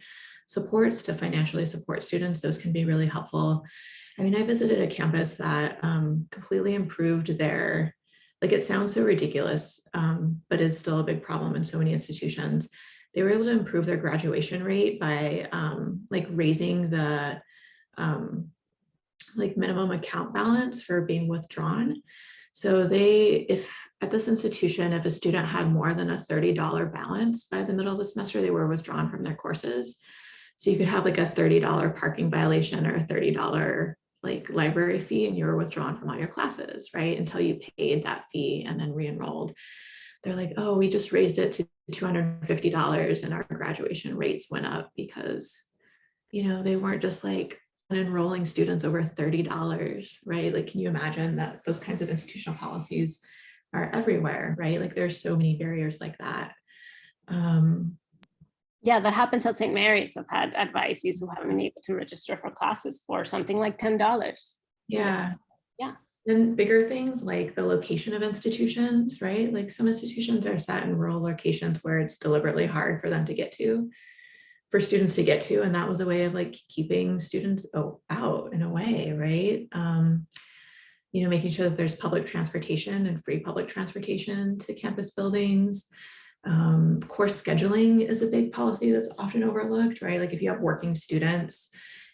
supports to financially support students, those can be really helpful. I mean, I visited a campus that completely improved their, like it sounds so ridiculous, but is still a big problem in so many institutions. They were able to improve their graduation rate by like raising the like minimum account balance for being withdrawn. So if at this institution, if a student had more than a $30 balance by the middle of the semester, they were withdrawn from their courses. So you could have like a $30 parking violation or a $30 like library fee, and you were withdrawn from all your classes, right? Until you paid that fee and then re-enrolled. They're like, oh, we just raised it to $250 and our graduation rates went up because, they weren't just like enrolling students over $30, right? Like, can you imagine that those kinds of institutional policies are everywhere, right? Like there's so many barriers like that. Yeah, that happens at St. Mary's. I've had advisees who haven't been able to register for classes for something like $10. Yeah. Yeah. Then bigger things like the location of institutions, right? Like some institutions are set in rural locations where it's deliberately hard for them to get to, for students to get to. And that was a way of like keeping students out in a way, right? Making sure that there's public transportation and free public transportation to campus buildings. Course scheduling is a big policy that's often overlooked, right? Like if you have working students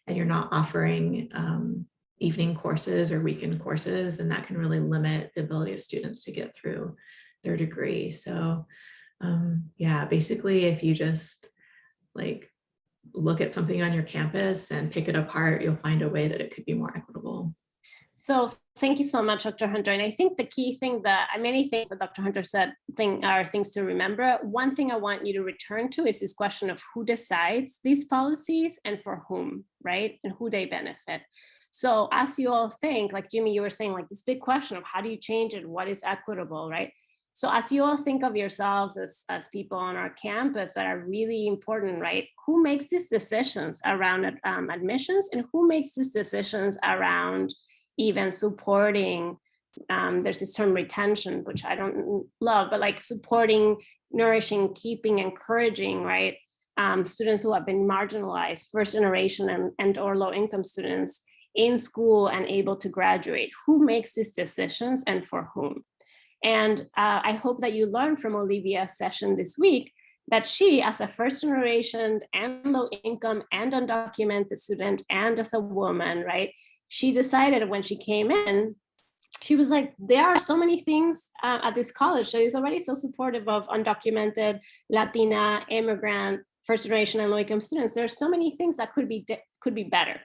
and you're not offering evening courses or weekend courses, then that can really limit the ability of students to get through their degree. So yeah, basically if you just like look at something on your campus and pick it apart, you'll find a way that it could be more equitable. So thank you so much, Dr. Hunter. And I think the key thing that many things that Dr. Hunter said are things to remember. One thing I want you to return to is this question of who decides these policies and for whom, right? And who they benefit. So as you all think, like Jimmy, you were saying, like this big question of how do you change it? What is equitable, right? So as you all think of yourselves as people on our campus that are really important, right? Who makes these decisions around admissions, and who makes these decisions around even supporting, there's this term retention, which I don't love, but like supporting, nourishing, keeping, encouraging, right? Students who have been marginalized, first generation and or low income students in school and able to graduate. Who makes these decisions and for whom? And I hope that you learned from Olivia's session this week that she, as a first generation and low income and undocumented student and as a woman, right? She decided when she came in, she was like, there are so many things at this college that is already so supportive of undocumented, Latina, immigrant, first generation and low income students. There's so many things that could be better.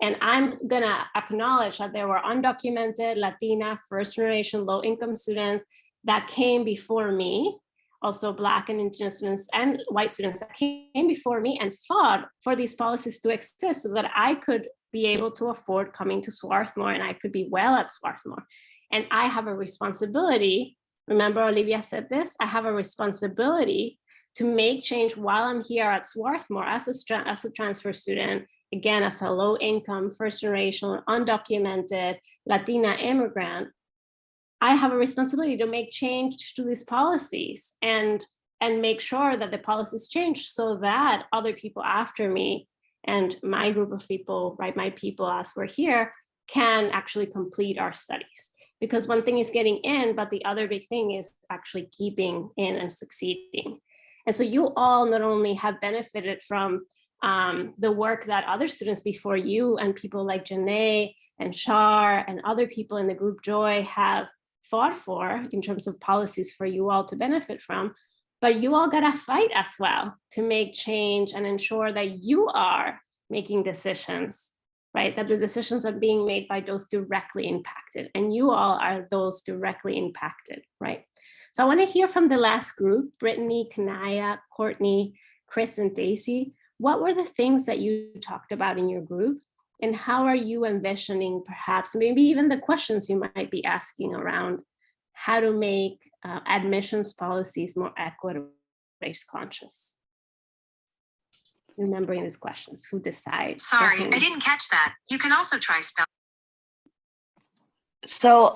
And I'm gonna acknowledge that there were undocumented, Latina, first generation, low income students that came before me, also Black and Indigenous students and white students that came before me and fought for these policies to exist so that I could be able to afford coming to Swarthmore and I could be well at Swarthmore. And I have a responsibility, remember Olivia said this, I have a responsibility to make change while I'm here at Swarthmore as a transfer student, again, as a low income, first generation, undocumented, Latina immigrant. I have a responsibility to make change to these policies and make sure that the policies change so that other people after me and my group of people, right, my people as we're here, can actually complete our studies. Because one thing is getting in, but the other big thing is actually keeping in and succeeding. And so you all not only have benefited from the work that other students before you and people like Janae and Shar and other people in the group Joy have fought for in terms of policies for you all to benefit from, but you all gotta fight as well to make change and ensure that you are making decisions, right? That the decisions are being made by those directly impacted, and you all are those directly impacted, right? So I wanna hear from the last group, Brittany, Kanaya, Courtney, Chris, and Daisy. What were the things that you talked about in your group? And how are you envisioning perhaps, maybe even the questions you might be asking around how to make admissions policies more equitable, race conscious? Remembering these questions, who decides? Sorry, I didn't catch that. You can also try spell. So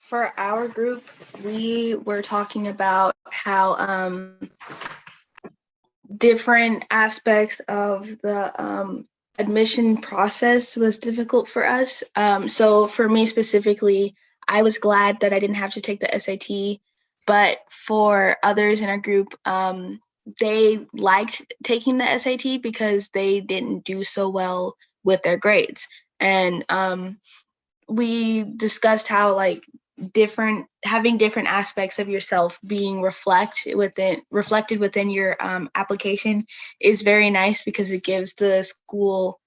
for our group, we were talking about how different aspects of the admission process was difficult for us. So for me specifically, I was glad that I didn't have to take the SAT, but for others in our group, they liked taking the SAT because they didn't do so well with their grades. And we discussed how like having different aspects of yourself being reflected within your application is very nice, because it gives the school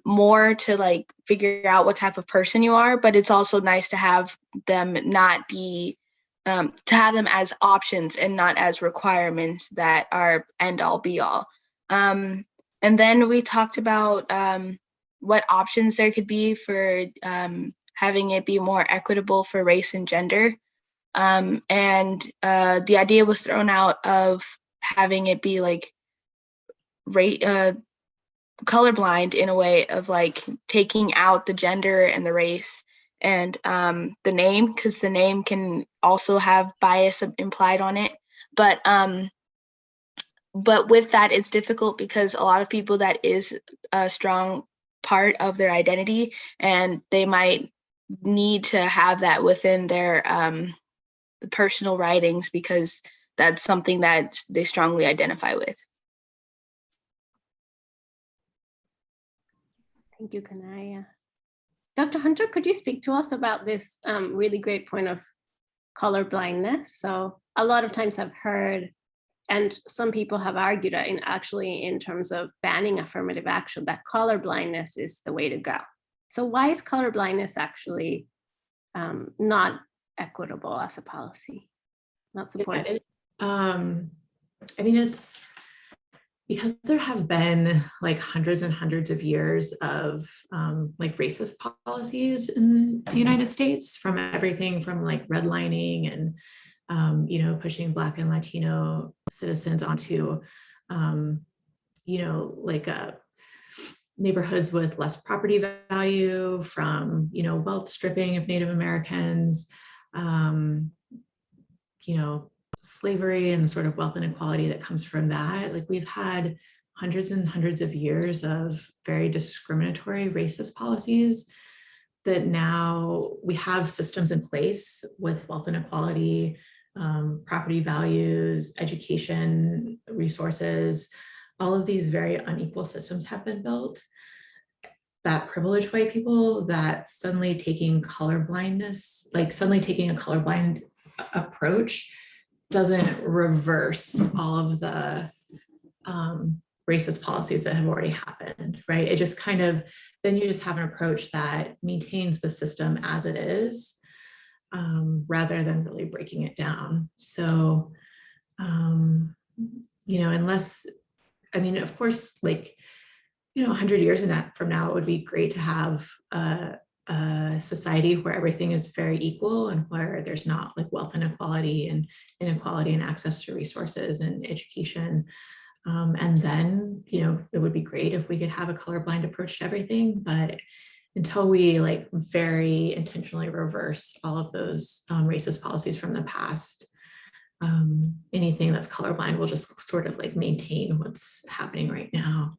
more to like figure out what type of person you are. But it's also nice to have them not be to have them as options and not as requirements that are end all be all. And then we talked about what options there could be for having it be more equitable for race and gender. And the idea was thrown out of having it be like colorblind, in a way of like taking out the gender and the race and the name, because the name can also have bias implied on it. But with that, it's difficult because a lot of people, that is a strong part of their identity, and they might need to have that within their personal writings, because that's something that they strongly identify with. Thank you, Kanaya. Dr. Hunter, could you speak to us about this really great point of color blindness? So a lot of times I've heard, and some people have argued that in terms of banning affirmative action, that color blindness is the way to go. So why is color blindness actually not equitable as a policy, not supported? I mean, it's because there have been like hundreds and hundreds of years of like racist policies in the United States, from everything from like redlining and pushing Black and Latino citizens onto like neighborhoods with less property value, from wealth stripping of Native Americans, slavery and the sort of wealth inequality that comes from that. Like, we've had hundreds and hundreds of years of very discriminatory racist policies that now we have systems in place with wealth inequality, property values, education, resources. All of these very unequal systems have been built that privilege white people, that suddenly taking a colorblind approach doesn't reverse all of the racist policies that have already happened, right? It just kind of, then you just have an approach that maintains the system as it is, rather than really breaking it down. So, unless, I mean, of course, like, 100 years from now, it would be great to have a society where everything is very equal and where there's not like wealth inequality and inequality in access to resources and education. And then, it would be great if we could have a colorblind approach to everything. But until we like very intentionally reverse all of those racist policies from the past, anything that's colorblind will just sort of like maintain what's happening right now.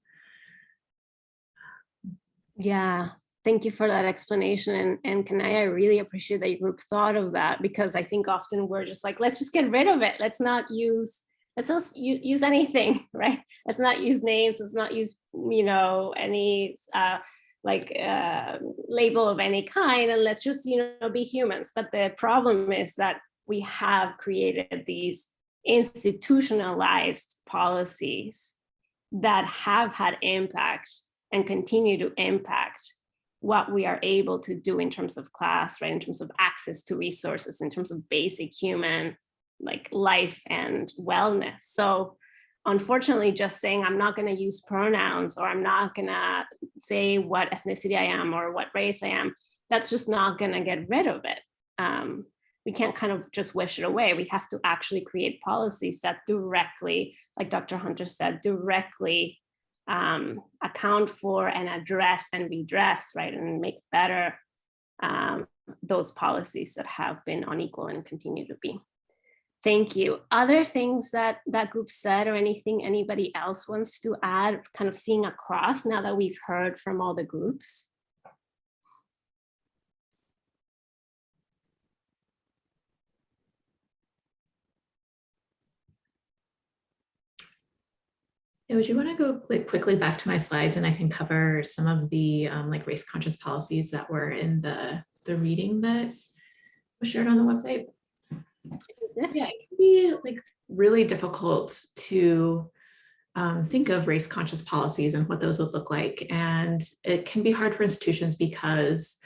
Yeah, thank you for that explanation. And Kanaya, I really appreciate that your group thought of that, because I think often we're just like, let's just get rid of it. Let's not use anything, right? Let's not use names. Let's not use, any label of any kind, and let's just, be humans. But the problem is that we have created these institutionalized policies that have had impact and continue to impact what we are able to do in terms of class, right? In terms of access to resources, in terms of basic human like life and wellness. So unfortunately, just saying I'm not going to use pronouns, or I'm not going to say what ethnicity I am or what race I am, that's just not going to get rid of it. We can't kind of just wish it away. We have to actually create policies that directly, like Dr. Hunter said, directly account for and address and redress, right, and make better those policies that have been unequal and continue to be. Thank you. Other things that that group said, or anything anybody else wants to add, kind of seeing across now that we've heard from all the groups? Yeah, would you want to go like quickly back to my slides, and I can cover some of the like race conscious policies that were in the reading that was shared on the website? Yeah, it can be like really difficult to think of race conscious policies and what those would look like. And it can be hard for institutions because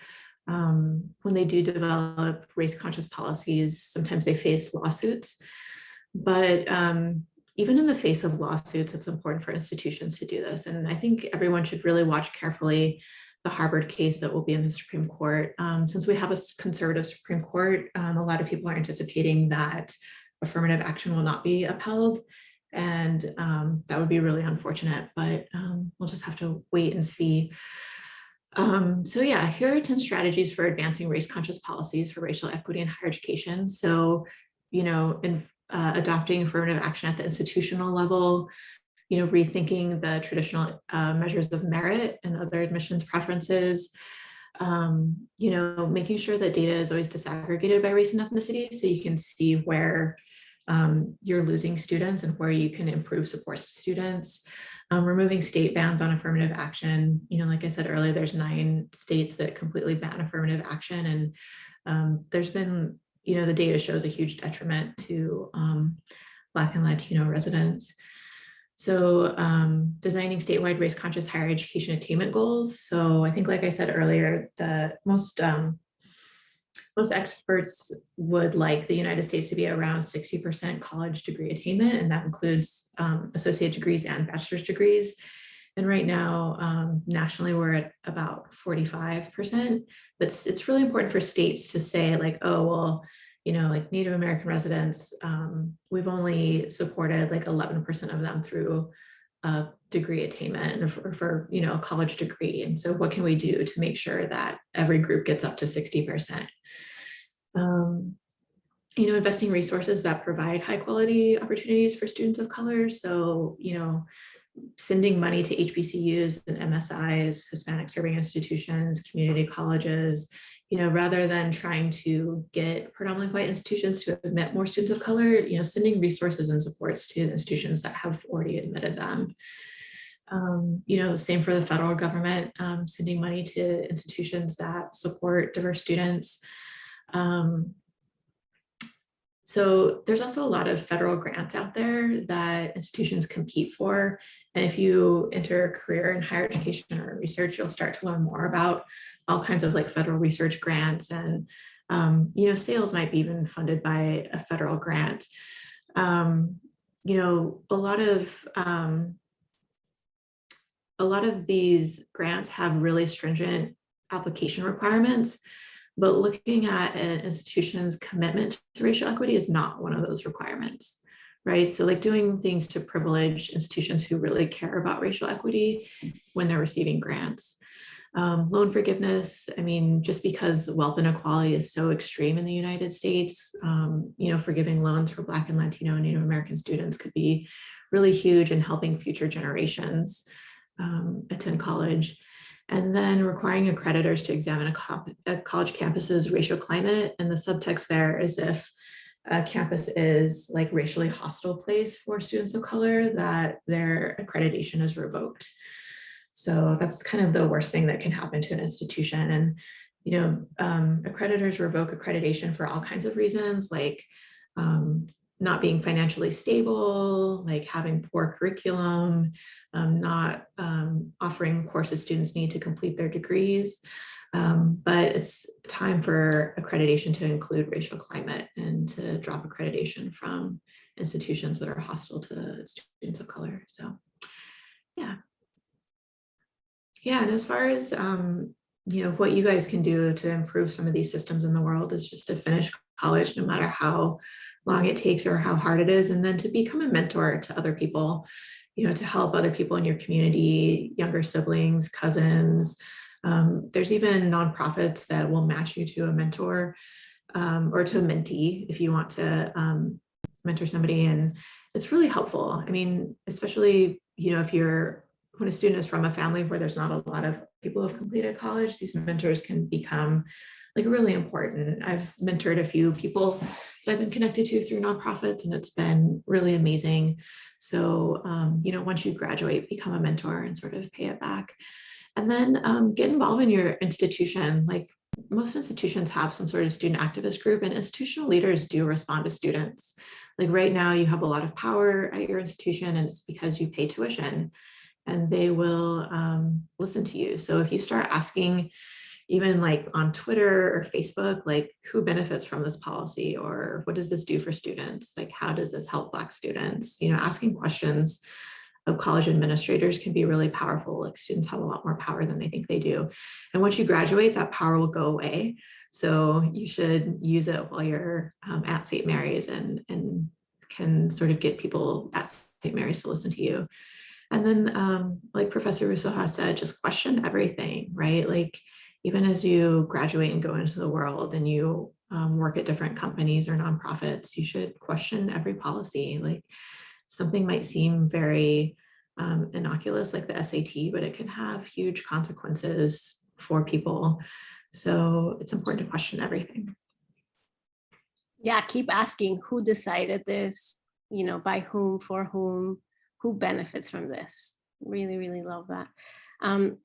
when they do develop race conscious policies, sometimes they face lawsuits. But even in the face of lawsuits, it's important for institutions to do this. And I think everyone should really watch carefully the Harvard case that will be in the Supreme Court. Since we have a conservative Supreme Court, a lot of people are anticipating that affirmative action will not be upheld. And that would be really unfortunate, but we'll just have to wait and see. So yeah, here are 10 strategies for advancing race conscious policies for racial equity in higher education. So, in adopting affirmative action at the institutional level, rethinking the traditional measures of merit and other admissions preferences, making sure that data is always disaggregated by race and ethnicity so you can see where you're losing students and where you can improve supports to students. Removing state bans on affirmative action. Like I said earlier, there's 9 states that completely ban affirmative action. And there's been, the data shows a huge detriment to Black and Latino residents. So designing statewide race conscious higher education attainment goals. So I think, like I said earlier, the most experts would like the United States to be around 60% college degree attainment, and that includes associate degrees and bachelor's degrees. And right now, nationally, we're at about 45%. But it's really important for states to say like, oh, well, like Native American residents, we've only supported like 11% of them through degree attainment for a college degree. And so what can we do to make sure that every group gets up to 60%? Investing resources that provide high quality opportunities for students of color. So, sending money to HBCUs and MSIs, Hispanic serving institutions, community colleges, rather than trying to get predominantly white institutions to admit more students of color, sending resources and supports to institutions that have already admitted them. The same for the federal government, sending money to institutions that support diverse students. So there's also a lot of federal grants out there that institutions compete for. And if you enter a career in higher education or research, you'll start to learn more about all kinds of like federal research grants, and sales might be even funded by a federal grant. A lot of these grants have really stringent application requirements. But looking at an institution's commitment to racial equity is not one of those requirements, right? So like doing things to privilege institutions who really care about racial equity when they're receiving grants. Loan forgiveness, just because wealth inequality is so extreme in the United States, forgiving loans for Black and Latino and Native American students could be really huge in helping future generations attend college. And then requiring accreditors to examine a college campus's racial climate. And the subtext there is if a campus is like racially hostile place for students of color, that their accreditation is revoked. So that's kind of the worst thing that can happen to an institution. And, accreditors revoke accreditation for all kinds of reasons, like not being financially stable, like having poor curriculum, not offering courses students need to complete their degrees. But it's time for accreditation to include racial climate and to drop accreditation from institutions that are hostile to students of color. So, yeah. Yeah, and as far as, what you guys can do to improve some of these systems in the world is just to finish college, no matter how long it takes or how hard it is, and then to become a mentor to other people, to help other people in your community, younger siblings, cousins. There's even nonprofits that will match you to a mentor or to a mentee if you want to mentor somebody, and it's really helpful. I mean, especially, if when a student is from a family where there's not a lot of people who have completed college, these mentors can become like really important. I've mentored a few people that I've been connected to through nonprofits, and it's been really amazing. So, once you graduate, become a mentor and sort of pay it back. And then get involved in your institution. Like most institutions have some sort of student activist group, and institutional leaders do respond to students. Like right now you have a lot of power at your institution, and it's because you pay tuition, and they will listen to you. So if you start asking, even like on Twitter or Facebook, like who benefits from this policy, or what does this do for students? Like how does this help Black students? Asking questions of college administrators can be really powerful. Like students have a lot more power than they think they do. And once you graduate, that power will go away. So you should use it while you're at St. Mary's and can sort of get people at St. Mary's to listen to you. And then like Professor Russo has said, just question everything, right? Like even as you graduate and go into the world and you work at different companies or nonprofits, you should question every policy. Like something might seem very innocuous like the SAT, but it can have huge consequences for people. So it's important to question everything. Yeah, keep asking who decided this, by whom, for whom, who benefits from this. Really, really love that.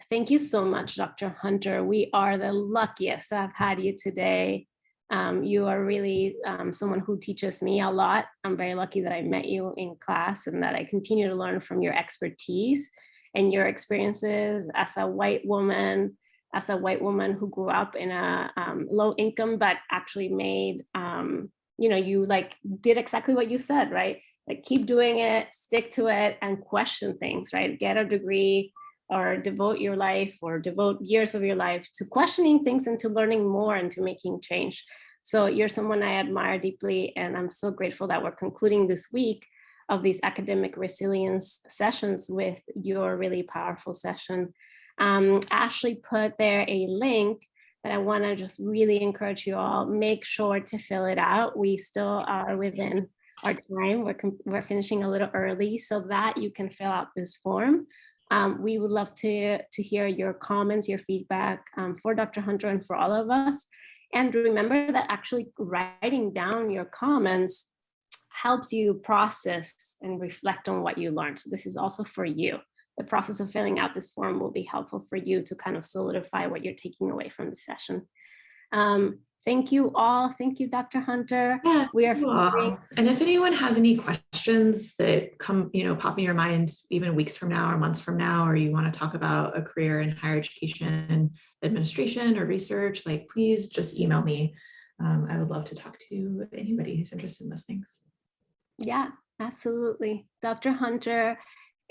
Thank you so much, Dr. Hunter. We are the luckiest to have had you today. You are really someone who teaches me a lot. I'm very lucky that I met you in class and that I continue to learn from your expertise and your experiences as a white woman who grew up in a low income, but actually made, you like did exactly what you said, right? Like keep doing it, stick to it, and question things, right? Get a degree or devote your life or devote years of your life to questioning things and to learning more and to making change. So you're someone I admire deeply, and I'm so grateful that we're concluding this week of these academic resilience sessions with your really powerful session. Ashley put there a link that I want to just really encourage you all, make sure to fill it out. We still are within our time. We're finishing a little early so that you can fill out this form. We would love to hear your comments, your feedback for Dr. Hunter and for all of us. And remember that actually writing down your comments helps you process and reflect on what you learned. So this is also for you. The process of filling out this form will be helpful for you to kind of solidify what you're taking away from the session. Thank you all. Thank you, Dr. Hunter. Yeah, we are. And if anyone has any questions that come, pop in your mind, even weeks from now or months from now, or you want to talk about a career in higher education, administration, or research, like please just email me. I would love to talk to anybody who's interested in those things. Yeah, absolutely. Dr. Hunter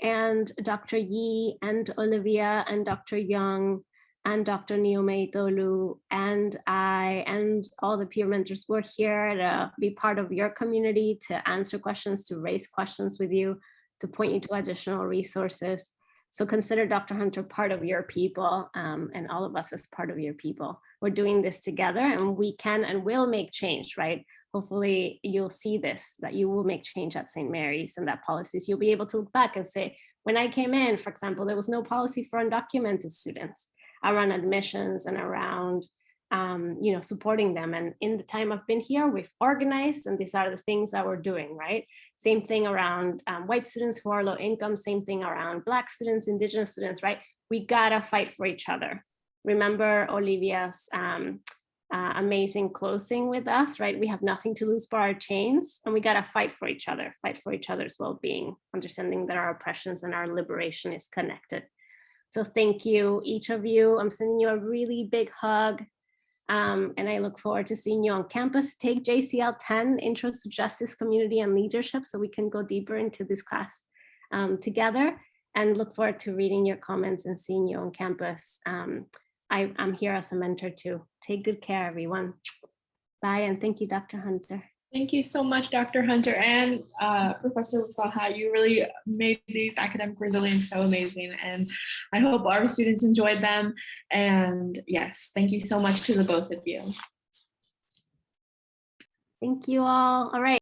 and Dr. Yee and Olivia and Dr. Young and Dr. Niome Tolu and I and all the peer mentors were here to be part of your community, to answer questions, to raise questions with you, to point you to additional resources. So consider Dr. Hunter part of your people and all of us as part of your people. We're doing this together and we can and will make change, right? Hopefully you'll see this, that you will make change at St. Mary's and that policies, you'll be able to look back and say, when I came in, for example, there was no policy for undocumented students around admissions and around supporting them. And in the time I've been here, we've organized, and these are the things that we're doing, right? Same thing around white students who are low income, same thing around Black students, Indigenous students, right? We gotta fight for each other. Remember Olivia's amazing closing with us, right? We have nothing to lose but our chains, and we gotta fight for each other's well-being, understanding that our oppressions and our liberation is connected. So thank you, each of you. I'm sending you a really big hug. And I look forward to seeing you on campus. Take JCL 10, Intro to Justice, Community, and Leadership, so we can go deeper into this class together, and look forward to reading your comments and seeing you on campus. I'm here as a mentor too. Take good care, everyone. Bye, and thank you, Dr. Hunter. Thank you so much, Dr. Hunter and Professor Saha. You really made these academic resilience so amazing, and I hope our students enjoyed them. And yes, thank you so much to the both of you. Thank you all. All right.